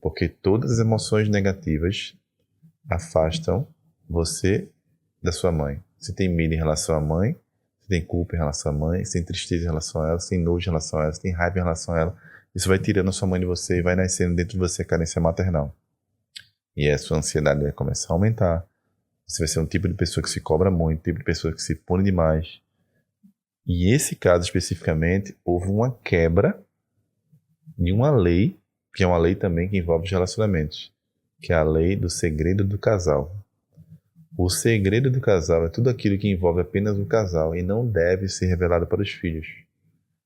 [SPEAKER 1] Porque todas as emoções negativas afastam você da sua mãe. Você tem medo em relação à mãe, você tem culpa em relação à mãe, você tem tristeza em relação a ela, você tem nojo em relação a ela, você tem raiva em relação a ela. Isso vai tirando a sua mãe de você e vai nascendo dentro de você a carência maternal. E a sua ansiedade vai começar a aumentar. Você vai ser um tipo de pessoa que se cobra muito, um tipo de pessoa que se pune demais. E esse caso especificamente, houve uma quebra de uma lei, que é uma lei também que envolve os relacionamentos, que é a lei do segredo do casal. O segredo do casal é tudo aquilo que envolve apenas o casal e não deve ser revelado para os filhos.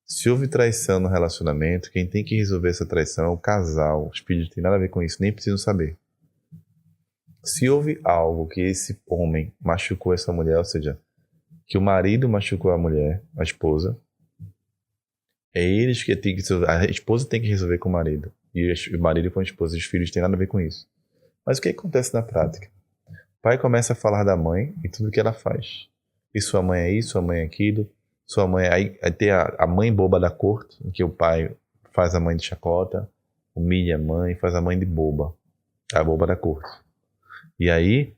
[SPEAKER 1] Se houve traição no relacionamento, quem tem que resolver essa traição é o casal. Os filhos não têm nada a ver com isso, nem precisam saber. Se houve algo que esse homem machucou essa mulher, ou seja, que o marido machucou a mulher, a esposa, é eles que têm que resolver. A esposa tem que resolver com o marido. E o marido com a esposa. Os filhos têm nada a ver com isso. Mas o que acontece na prática? O pai começa a falar da mãe e tudo que ela faz. E sua mãe é isso, sua mãe é aquilo. Sua mãe. Aí tem a mãe boba da corte, em que o pai faz a mãe de chacota, humilha a mãe, faz a mãe de boba. A boba da corte. E aí,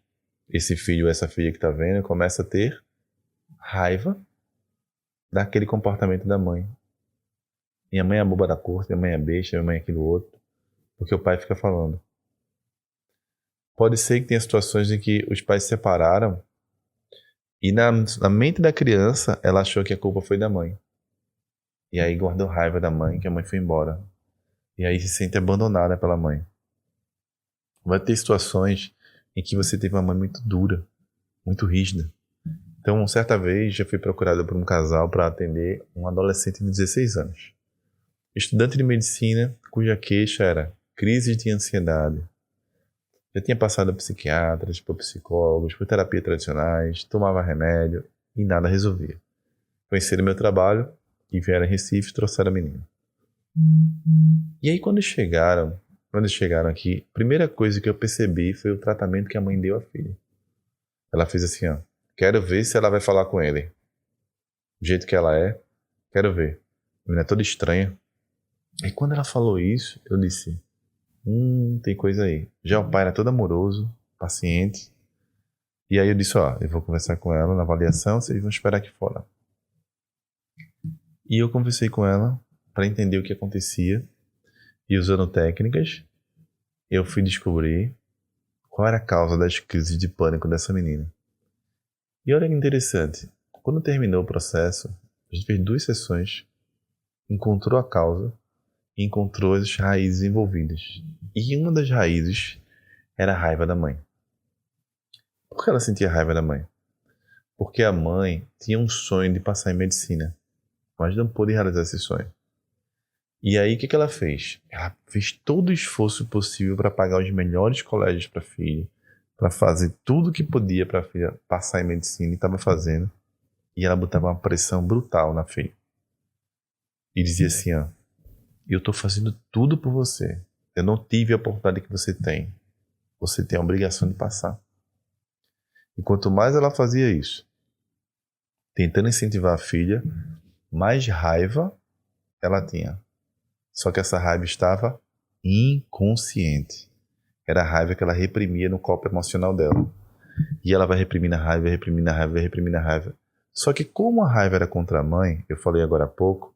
[SPEAKER 1] esse filho ou essa filha que tá vendo começa a ter raiva daquele comportamento da mãe. Minha mãe é a boba da corte, minha mãe é besta, minha mãe é aquilo outro. Porque o pai fica falando. Pode ser que tenha situações em que os pais se separaram e na mente da criança ela achou que a culpa foi da mãe. E aí guardou raiva da mãe, que a mãe foi embora. E aí se sente abandonada pela mãe. Vai ter situações em que você teve uma mãe muito dura, muito rígida. Então, certa vez, já fui procurado por um casal para atender um adolescente de 16 anos. Estudante de medicina, cuja queixa era crise de ansiedade. Já tinha passado por psiquiatras, por psicólogos, por terapia tradicionais, tomava remédio e nada resolvia. Conheceram meu trabalho e vieram a Recife e trouxeram a menina. E aí quando chegaram aqui, a primeira coisa que eu percebi foi o tratamento que a mãe deu à filha. Ela fez assim, ó, quero ver se ela vai falar com ele. Do jeito que ela é, quero ver. A menina é toda estranha. E quando ela falou isso, eu disse, tem coisa aí. Já o pai era todo amoroso, paciente. E aí eu disse, ó, eu vou conversar com ela na avaliação, vocês vão esperar aqui fora. E eu conversei com ela para entender o que acontecia. E usando técnicas, eu fui descobrir qual era a causa das crises de pânico dessa menina. E olha que interessante, quando terminou o processo, a gente fez 2 sessões, encontrou a causa e encontrou as raízes envolvidas. E uma das raízes era a raiva da mãe. Por que ela sentia raiva da mãe? Porque a mãe tinha um sonho de passar em medicina, mas não pôde realizar esse sonho. E aí o que ela fez? Ela fez todo o esforço possível para pagar os melhores colégios para a filha, para fazer tudo o que podia para a filha passar em medicina e estava fazendo. E ela botava uma pressão brutal na filha. E dizia assim, ó, eu estou fazendo tudo por você. Eu não tive a oportunidade que você tem. Você tem a obrigação de passar. E quanto mais ela fazia isso, tentando incentivar a filha, mais raiva ela tinha. Só que essa raiva estava inconsciente. Era a raiva que ela reprimia no corpo emocional dela. E ela vai reprimindo a raiva, reprimindo a raiva, reprimindo a raiva. Só que como a raiva era contra a mãe, eu falei agora há pouco,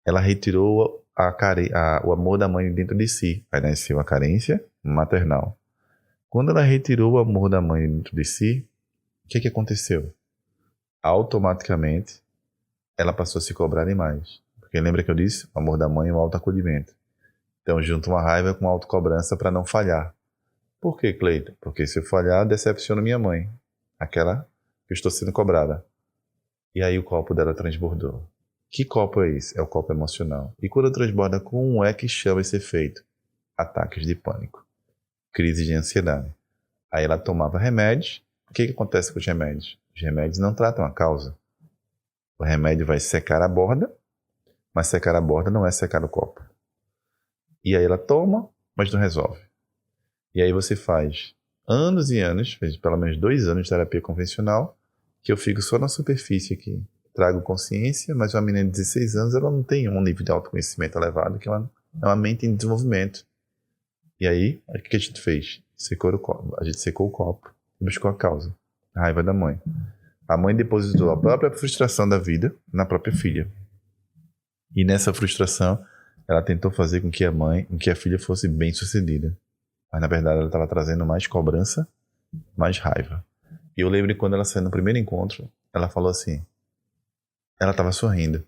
[SPEAKER 1] ela retirou o amor da mãe dentro de si. Aí nasceu a carência maternal. Quando ela retirou o amor da mãe dentro de si, o que aconteceu? Automaticamente, ela passou a se cobrar demais. Porque lembra que eu disse? O amor da mãe e o autoacolhimento. Então, junto uma raiva com a autocobrança para não falhar. Por que, Cleiton? Porque se eu falhar, decepciono minha mãe. Aquela que eu estou sendo cobrada. E aí o copo dela transbordou. Que copo é esse? É o copo emocional. E quando transborda, como é que chama esse efeito? Ataques de pânico. Crise de ansiedade. Aí ela tomava remédios. O que acontece com os remédios? Os remédios não tratam a causa. O remédio vai secar a borda, mas secar a borda não é secar o copo. E aí ela toma, mas não resolve. E aí você faz anos e anos, fez pelo menos 2 anos de terapia convencional, que eu fico só na superfície aqui. Trago consciência, mas uma menina de 16 anos, ela não tem um nível de autoconhecimento elevado, que é uma mente em desenvolvimento. E aí, o que a gente fez? Secou o copo. A gente secou o copo e buscou a causa. A raiva da mãe. A mãe depositou a própria frustração da vida na própria filha. E nessa frustração, ela tentou fazer com que a filha fosse bem-sucedida. Mas na verdade ela estava trazendo mais cobrança, mais raiva. E eu lembro que quando ela saiu no primeiro encontro, ela falou assim, ela estava sorrindo.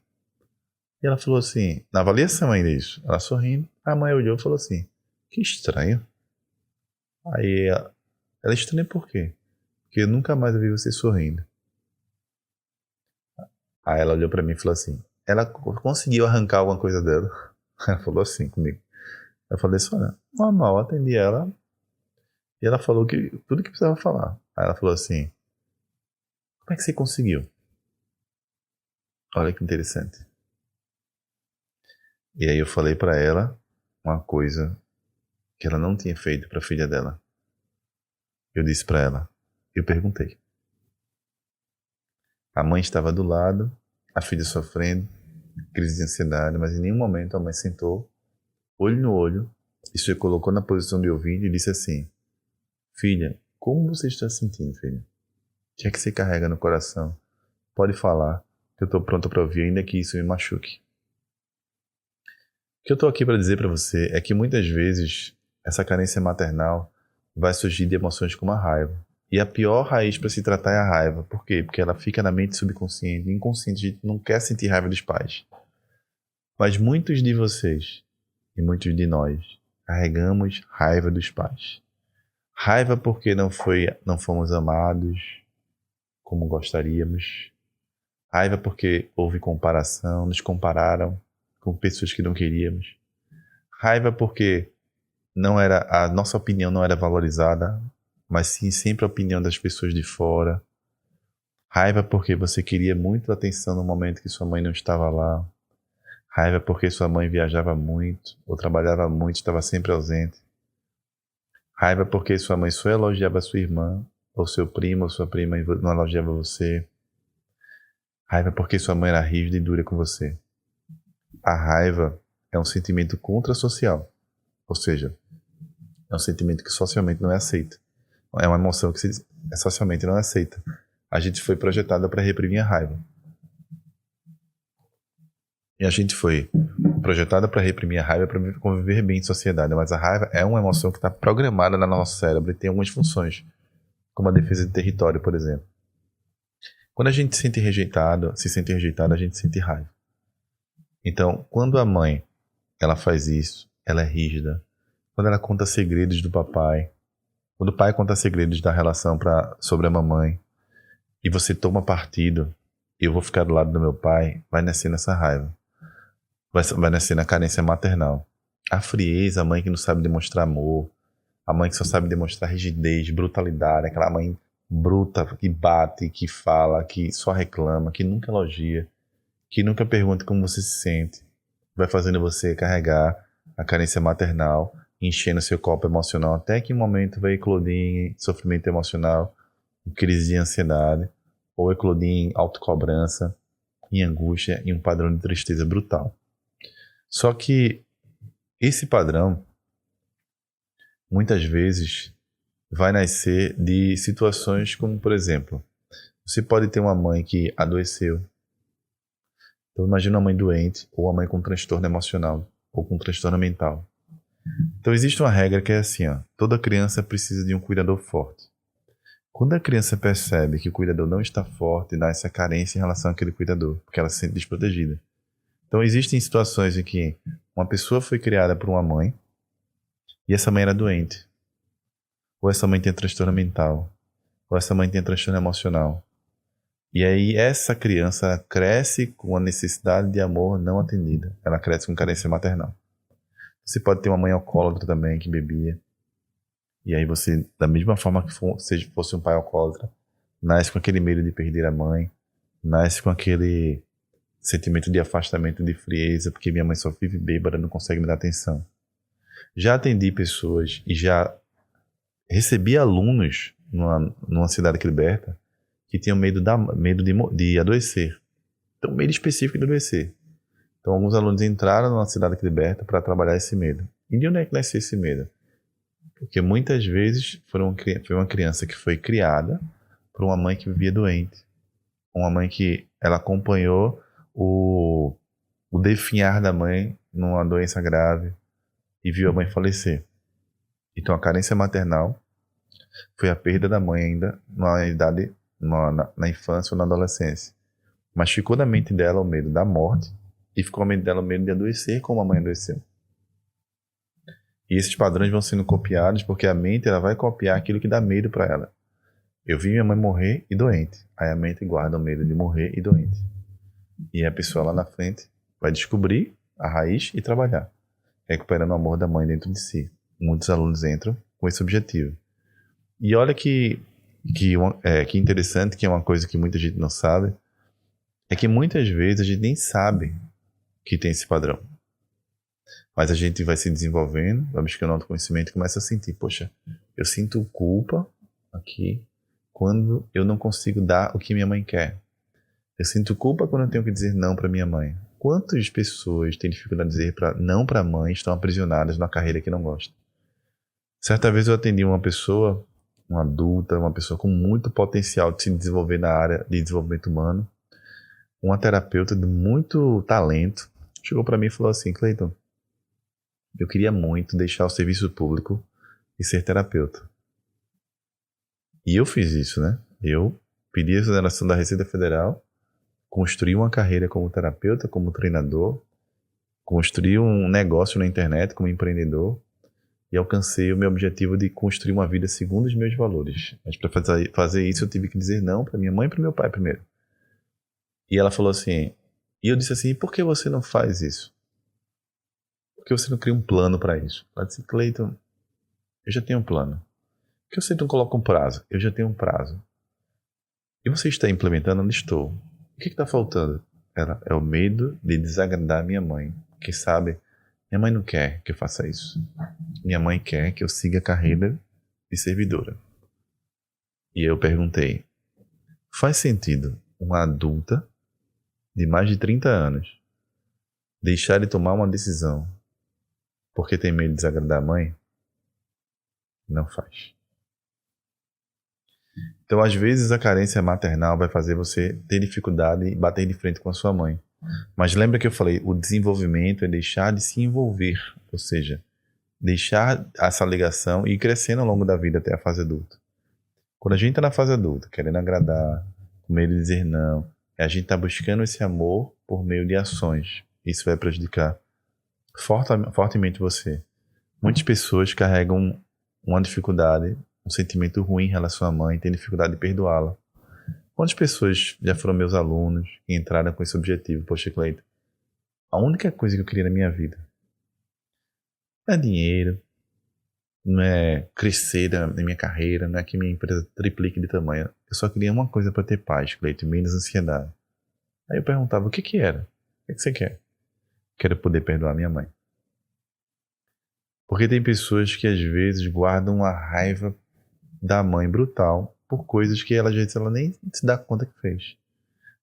[SPEAKER 1] E ela falou assim, na avaliação ainda isso, ela sorrindo, a mãe olhou e falou assim, que estranho. Aí ela estranha por quê? Porque eu nunca mais vi você sorrindo. Aí ela olhou para mim e falou assim, ela conseguiu arrancar alguma coisa dela. Ela falou assim comigo. Eu falei assim, olha, normal, atendi ela e ela falou que tudo que precisava falar. Aí ela falou assim, como é que você conseguiu? Olha que interessante. E aí eu falei pra ela uma coisa que ela não tinha feito pra filha dela. Eu disse pra ela, eu perguntei. A mãe estava do lado, a filha sofrendo, crise de ansiedade, mas em nenhum momento a mãe sentou, olho no olho, e se colocou na posição de ouvinte e disse assim, filha, como você está se sentindo, filha? O que é que você carrega no coração? Pode falar, que eu estou pronto para ouvir, ainda que isso me machuque. O que eu estou aqui para dizer para você é que muitas vezes essa carência maternal vai surgir de emoções como a raiva. E a pior raiz para se tratar é a raiva. Por quê? Porque ela fica na mente subconsciente, inconsciente, a gente não quer sentir raiva dos pais. Mas muitos de vocês e muitos de nós carregamos raiva dos pais. Raiva porque não fomos amados como gostaríamos. Raiva porque houve comparação, nos compararam com pessoas que não queríamos. Raiva porque a nossa opinião não era valorizada, mas sim sempre a opinião das pessoas de fora. Raiva porque você queria muito atenção no momento que sua mãe não estava lá. Raiva porque sua mãe viajava muito, ou trabalhava muito, estava sempre ausente. Raiva porque sua mãe só elogiava sua irmã, ou seu primo, ou sua prima e não elogiava você. Raiva porque sua mãe era rígida e dura com você. A raiva é um sentimento contrassocial, ou seja, é um sentimento que socialmente não é aceito. É uma emoção que socialmente não é aceita. A gente foi projetado para reprimir a raiva. E a gente foi projetada para reprimir a raiva para conviver bem em sociedade. Mas a raiva é uma emoção que está programada no nosso cérebro e tem algumas funções, como a defesa de território, por exemplo. Quando a gente se sente rejeitado, a gente sente raiva. Então, quando a mãe ela faz isso, ela é rígida. Quando ela conta segredos do papai, quando o pai conta segredos da relação sobre a mamãe, e você toma partido, e eu vou ficar do lado do meu pai, vai nascer nessa raiva. Vai nascer na carência maternal. A frieza, a mãe que não sabe demonstrar amor, a mãe que só sabe demonstrar rigidez, brutalidade, aquela mãe bruta que bate, que fala, que só reclama, que nunca elogia, que nunca pergunta como você se sente, vai fazendo você carregar a carência maternal, enchendo seu copo emocional, até que um momento vai eclodir em sofrimento emocional, em crise de ansiedade, ou eclodir em autocobrança, em angústia, em um padrão de tristeza brutal. Só que esse padrão, muitas vezes, vai nascer de situações como, por exemplo, você pode ter uma mãe que adoeceu. Então imagina uma mãe doente, ou uma mãe com transtorno emocional, ou com transtorno mental. Então existe uma regra que é assim, ó, toda criança precisa de um cuidador forte. Quando a criança percebe que o cuidador não está forte, dá essa carência em relação àquele cuidador, porque ela se sente desprotegida. Então existem situações em que uma pessoa foi criada por uma mãe e essa mãe era doente. Ou essa mãe tem transtorno mental. Ou essa mãe tem transtorno emocional. E aí essa criança cresce com a necessidade de amor não atendida. Ela cresce com carência maternal. Você pode ter uma mãe alcoólatra também que bebia. E aí você, da mesma forma que fosse um pai alcoólatra, nasce com aquele medo de perder a mãe, nasce com aquele sentimento de afastamento, de frieza, porque minha mãe só vive bêbada, não consegue me dar atenção. Já atendi pessoas e já recebi alunos numa cidade aqui liberta que tinham medo de adoecer. Então, medo específico de adoecer. Então, alguns alunos entraram numa cidade aqui liberta para trabalhar esse medo. E de onde é que nasceu esse medo? Porque muitas vezes foi uma criança que foi criada por uma mãe que vivia doente. Uma mãe que ela acompanhou o definhar da mãe numa doença grave e viu a mãe falecer. Então a carência maternal foi a perda da mãe ainda na infância ou na adolescência. Mas ficou na mente dela o medo da morte e ficou na mente dela o medo de adoecer como a mãe adoeceu. E esses padrões vão sendo copiados porque a mente ela vai copiar aquilo que dá medo para ela. Eu vi minha mãe morrer e doente. Aí a mente guarda o medo de morrer e doente. E a pessoa lá na frente vai descobrir a raiz e trabalhar, recuperando o amor da mãe dentro de si. Muitos alunos entram com esse objetivo. E olha que interessante, que é uma coisa que muita gente não sabe, é que muitas vezes a gente nem sabe que tem esse padrão. Mas a gente vai se desenvolvendo, vai buscando autoconhecimento e começa a sentir, poxa, eu sinto culpa aqui quando eu não consigo dar o que minha mãe quer. Eu sinto culpa quando eu tenho que dizer não para minha mãe. Quantas pessoas têm dificuldade de dizer não para a mãe, estão aprisionadas numa carreira que não gostam? Certa vez eu atendi uma pessoa, uma adulta, uma pessoa com muito potencial de se desenvolver na área de desenvolvimento humano, uma terapeuta de muito talento, chegou para mim e falou assim, Cleiton, eu queria muito deixar o serviço público e ser terapeuta. E eu fiz isso, né? Eu pedi a exoneração da Receita Federal, construí uma carreira como terapeuta, como treinador, construí um negócio na internet como empreendedor e alcancei o meu objetivo de construir uma vida segundo os meus valores. Mas para fazer isso eu tive que dizer não para minha mãe e para meu pai primeiro. E ela falou assim, e eu disse assim, por que você não faz isso? Por que você não cria um plano para isso? Ela disse, Cleiton, eu já tenho um plano. Por que você não coloca um prazo? Eu já tenho um prazo. E você está implementando? Onde estou? O que está faltando? Ela, é o medo de desagradar minha mãe. Porque sabe, minha mãe não quer que eu faça isso. Minha mãe quer que eu siga a carreira de servidora. E eu perguntei, faz sentido uma adulta de mais de 30 anos deixar de tomar uma decisão porque tem medo de desagradar a mãe? Não faz. Então, às vezes, a carência maternal vai fazer você ter dificuldade em bater de frente com a sua mãe. Mas lembra que eu falei, o desenvolvimento é deixar de se envolver, ou seja, deixar essa ligação e ir crescendo ao longo da vida até a fase adulta. Quando a gente está na fase adulta, querendo agradar, com medo de dizer não, a gente está buscando esse amor por meio de ações. Isso vai prejudicar fortemente você. Muitas pessoas carregam uma dificuldade, um sentimento ruim em relação à mãe, têm dificuldade de perdoá-la. Quantas pessoas já foram meus alunos e entraram com esse objetivo? Poxa, Cleiton, a única coisa que eu queria na minha vida não é dinheiro, não é crescer na minha carreira, não é que minha empresa triplique de tamanho. Eu só queria uma coisa para ter paz, Cleiton, menos ansiedade. Aí eu perguntava, o que que era? O que você quer? Quero poder perdoar minha mãe. Porque tem pessoas que às vezes guardam uma raiva da mãe brutal por coisas que ela, às vezes, ela nem se dá conta que fez.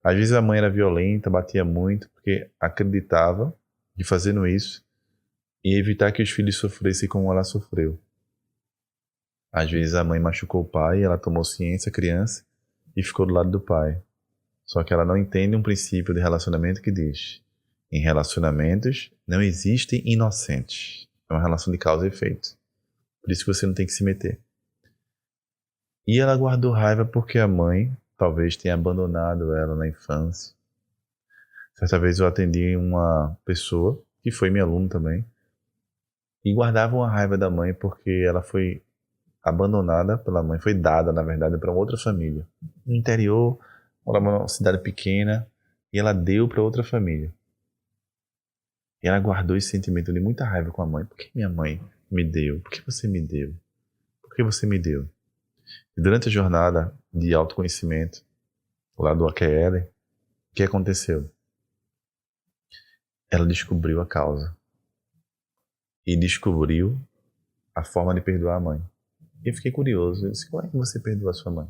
[SPEAKER 1] Às vezes a mãe era violenta, batia muito, porque acreditava de fazendo isso e evitar que os filhos sofressem como ela sofreu. Às vezes a mãe machucou o pai, ela tomou ciência, criança, e ficou do lado do pai. Só que ela não entende um princípio de relacionamento que diz: em relacionamentos não existem inocentes. É uma relação de causa e efeito. Por isso que você não tem que se meter. E ela guardou raiva porque a mãe talvez tenha abandonado ela na infância. Certa vez eu atendi uma pessoa, que foi minha aluna também, e guardava uma raiva da mãe porque ela foi abandonada pela mãe, foi dada, na verdade, para outra família. No interior, morava numa cidade pequena, e ela deu para outra família. E ela guardou esse sentimento de muita raiva com a mãe. Por que minha mãe me deu? Por que você me deu? Por que você me deu? E durante a jornada de autoconhecimento, lá do AQL, o que aconteceu? Ela descobriu a causa. E descobriu a forma de perdoar a mãe. E eu fiquei curioso. Eu disse, como é que você perdoa a sua mãe?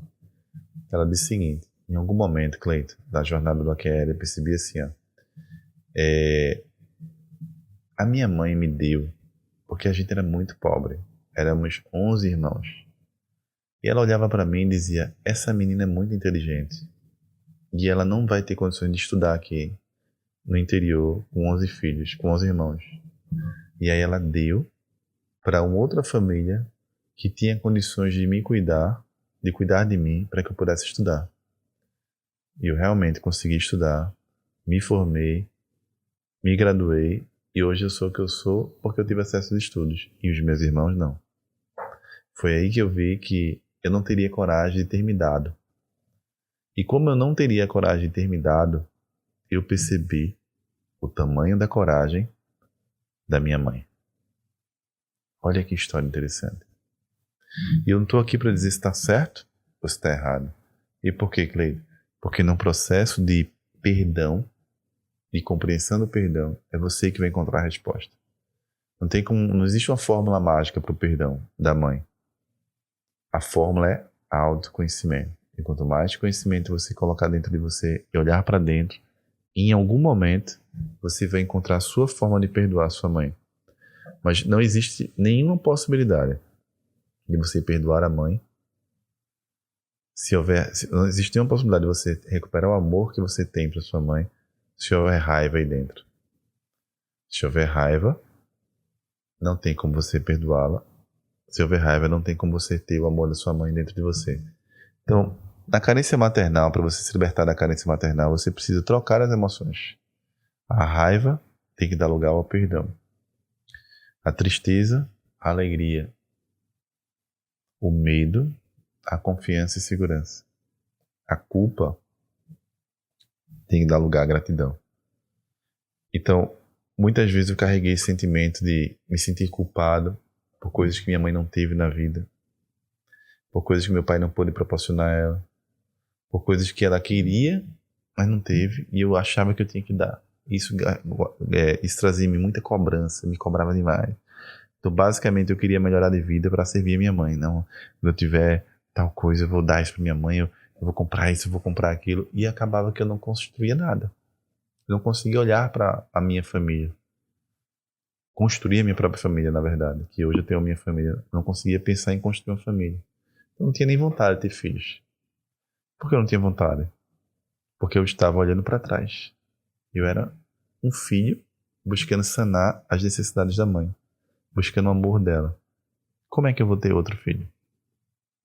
[SPEAKER 1] Ela disse o seguinte, em algum momento, Cleiton, da jornada do AQL, eu percebi assim, ó, a minha mãe me deu, porque a gente era muito pobre. Éramos 11 irmãos. E ela olhava para mim e dizia, essa menina é muito inteligente. E ela não vai ter condições de estudar aqui no interior com 11 filhos, com 11 irmãos. E aí ela deu para uma outra família que tinha condições de me cuidar, de cuidar de mim para que eu pudesse estudar. E eu realmente consegui estudar, me formei, me graduei e hoje eu sou o que eu sou porque eu tive acesso aos estudos e os meus irmãos não. Foi aí que eu vi que eu não teria coragem de ter me dado. E como eu não teria coragem de ter me dado, eu percebi o tamanho da coragem da minha mãe. Olha que história interessante. E eu não estou aqui para dizer se está certo ou se está errado. E por que, Cleide? Porque no processo de perdão, de compreensão do perdão, é você que vai encontrar a resposta. Não existe uma fórmula mágica para o perdão da mãe. A fórmula é autoconhecimento. E quanto mais conhecimento você colocar dentro de você e olhar para dentro, em algum momento você vai encontrar a sua forma de perdoar a sua mãe. Mas não existe nenhuma possibilidade de você perdoar a mãe não existe nenhuma possibilidade de você recuperar o amor que você tem para sua mãe se houver raiva aí dentro. Se houver raiva, não tem como você perdoá-la. Se houver raiva, não tem como você ter o amor da sua mãe dentro de você. Então, na carência maternal, para você se libertar da carência maternal, você precisa trocar as emoções. A raiva tem que dar lugar ao perdão. A tristeza, a alegria. O medo, a confiança e segurança. A culpa tem que dar lugar à gratidão. Então, muitas vezes eu carreguei esse sentimento de me sentir culpado por coisas que minha mãe não teve na vida, por coisas que meu pai não pôde proporcionar a ela, por coisas que ela queria, mas não teve, e eu achava que eu tinha que dar. Isso trazia-me muita cobrança, me cobrava demais. Então, basicamente, eu queria melhorar de vida para servir a minha mãe. Não, quando eu tiver tal coisa, eu vou dar isso para minha mãe, eu vou comprar isso, eu vou comprar aquilo. E acabava que eu não construía nada. Eu não conseguia olhar para a minha família. Construir a minha própria família, na verdade. Que hoje eu tenho a minha família. Eu não conseguia pensar em construir uma família. Eu não tinha nem vontade de ter filhos. Por que eu não tinha vontade? Porque eu estava olhando para trás. Eu era um filho buscando sanar as necessidades da mãe. Buscando o amor dela. Como é que eu vou ter outro filho?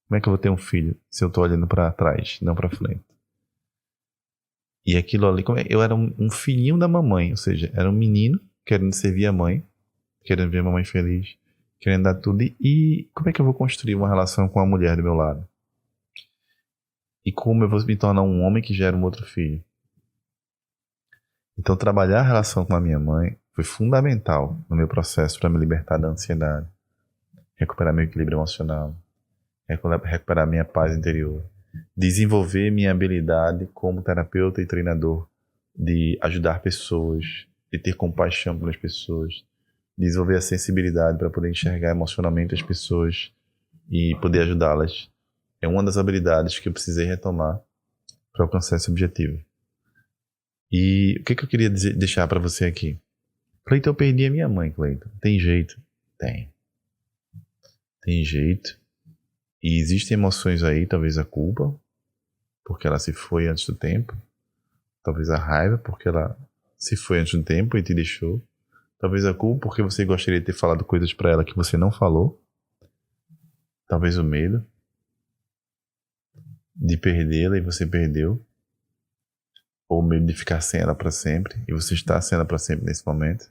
[SPEAKER 1] Como é que eu vou ter um filho se eu estou olhando para trás, não para frente? E aquilo ali, eu era um filhinho da mamãe, ou seja, era um menino querendo servir a mãe, querendo ver a mamãe feliz, querendo dar tudo. E como é que eu vou construir uma relação com a mulher do meu lado? E como eu vou me tornar um homem que gera um outro filho? Então, trabalhar a relação com a minha mãe foi fundamental no meu processo para me libertar da ansiedade, recuperar meu equilíbrio emocional, recuperar minha paz interior, desenvolver minha habilidade como terapeuta e treinador de ajudar pessoas, de ter compaixão pelas pessoas, desenvolver a sensibilidade para poder enxergar emocionalmente as pessoas e poder ajudá-las. É uma das habilidades que eu precisei retomar para alcançar esse objetivo. E o que eu queria deixar para você aqui? Cleiton, eu perdi a minha mãe, Cleiton. Tem jeito? Tem. Tem jeito. E existem emoções aí, talvez a culpa, porque ela se foi antes do tempo. Talvez a raiva, porque ela se foi antes do tempo e te deixou. Talvez a culpa, porque você gostaria de ter falado coisas para ela que você não falou. Talvez o medo de perdê-la e você perdeu. Ou o medo de ficar sem ela para sempre e você está sem ela para sempre nesse momento.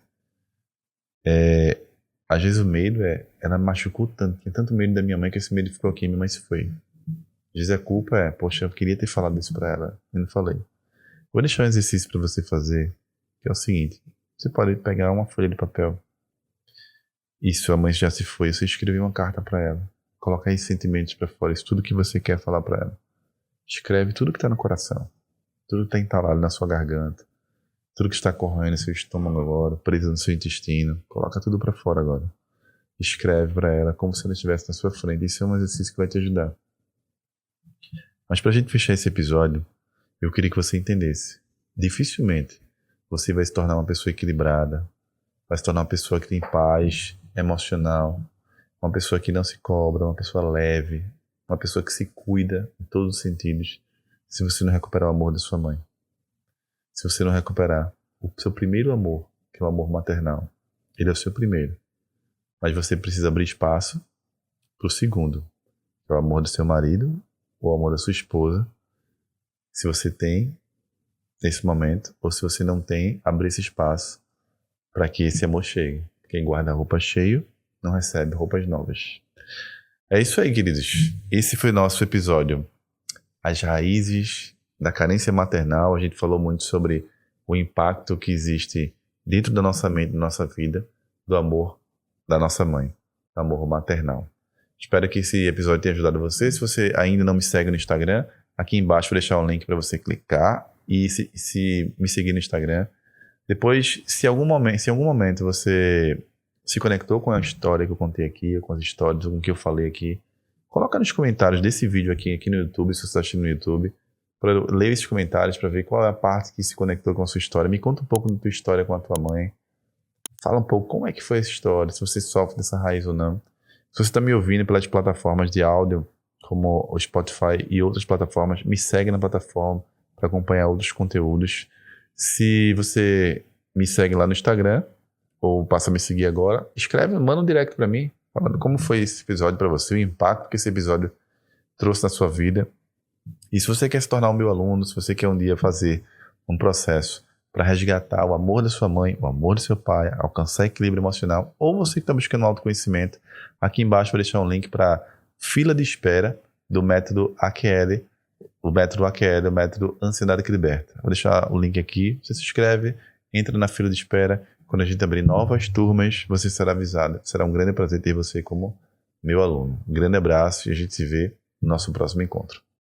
[SPEAKER 1] Às vezes o medo ela machucou tanto, tinha tanto medo da minha mãe que esse medo ficou aqui e minha mãe se foi. Às vezes a culpa poxa, eu queria ter falado isso para ela e não falei. Vou deixar um exercício para você fazer, que é o seguinte: você pode pegar uma folha de papel e sua mãe já se foi, você escreveu uma carta para ela, colocar esses sentimentos para fora, isso tudo que você quer falar para ela. Escreve tudo que está no coração, tudo que está entalado na sua garganta, tudo que está correndo no seu estômago agora, preso no seu intestino, coloca tudo para fora agora. Escreve para ela como se ela estivesse na sua frente. Isso é um exercício que vai te ajudar. Mas para a gente fechar esse episódio, eu queria que você entendesse. Dificilmente você vai se tornar uma pessoa equilibrada, vai se tornar uma pessoa que tem paz emocional, uma pessoa que não se cobra, uma pessoa leve, uma pessoa que se cuida em todos os sentidos, se você não recuperar o amor da sua mãe. Se você não recuperar o seu primeiro amor, que é o amor maternal, ele é o seu primeiro. Mas você precisa abrir espaço para o segundo, que é o amor do seu marido, ou o amor da sua esposa, se você tem nesse momento, ou se você não tem, abrir esse espaço para que esse amor chegue. Quem guarda roupa cheio não recebe roupas novas. É isso aí, queridos. Esse foi nosso episódio. As raízes da carência maternal. A gente falou muito sobre o impacto que existe dentro da nossa mente, da nossa vida, do amor da nossa mãe, do amor maternal. Espero que esse episódio tenha ajudado você. Se você ainda não me segue no Instagram, aqui embaixo vou deixar um link para você clicar e se me seguir no Instagram. Depois, se em algum momento você se conectou com a história que eu contei aqui, ou com as histórias, ou com o que eu falei aqui, coloca nos comentários desse vídeo aqui no YouTube, se você está assistindo no YouTube, para eu ler esses comentários, para ver qual é a parte que se conectou com a sua história. Me conta um pouco da tua história com a tua mãe. Fala um pouco como é que foi essa história, se você sofre dessa raiz ou não. Se você está me ouvindo pelas plataformas de áudio, como o Spotify e outras plataformas, me segue na plataforma para acompanhar outros conteúdos. Se você me segue lá no Instagram, ou passa a me seguir agora, manda um direct para mim, falando como foi esse episódio para você, o impacto que esse episódio trouxe na sua vida. E se você quer se tornar um meu aluno, se você quer um dia fazer um processo para resgatar o amor da sua mãe, o amor do seu pai, alcançar equilíbrio emocional, ou você que está buscando autoconhecimento, aqui embaixo vou deixar um link para fila de espera do método AQL, o método Ansiedade que Liberta. Vou deixar o link aqui, você se inscreve, entra na fila de espera. Quando a gente abrir novas turmas, você será avisado. Será um grande prazer ter você como meu aluno. Um grande abraço e a gente se vê no nosso próximo encontro.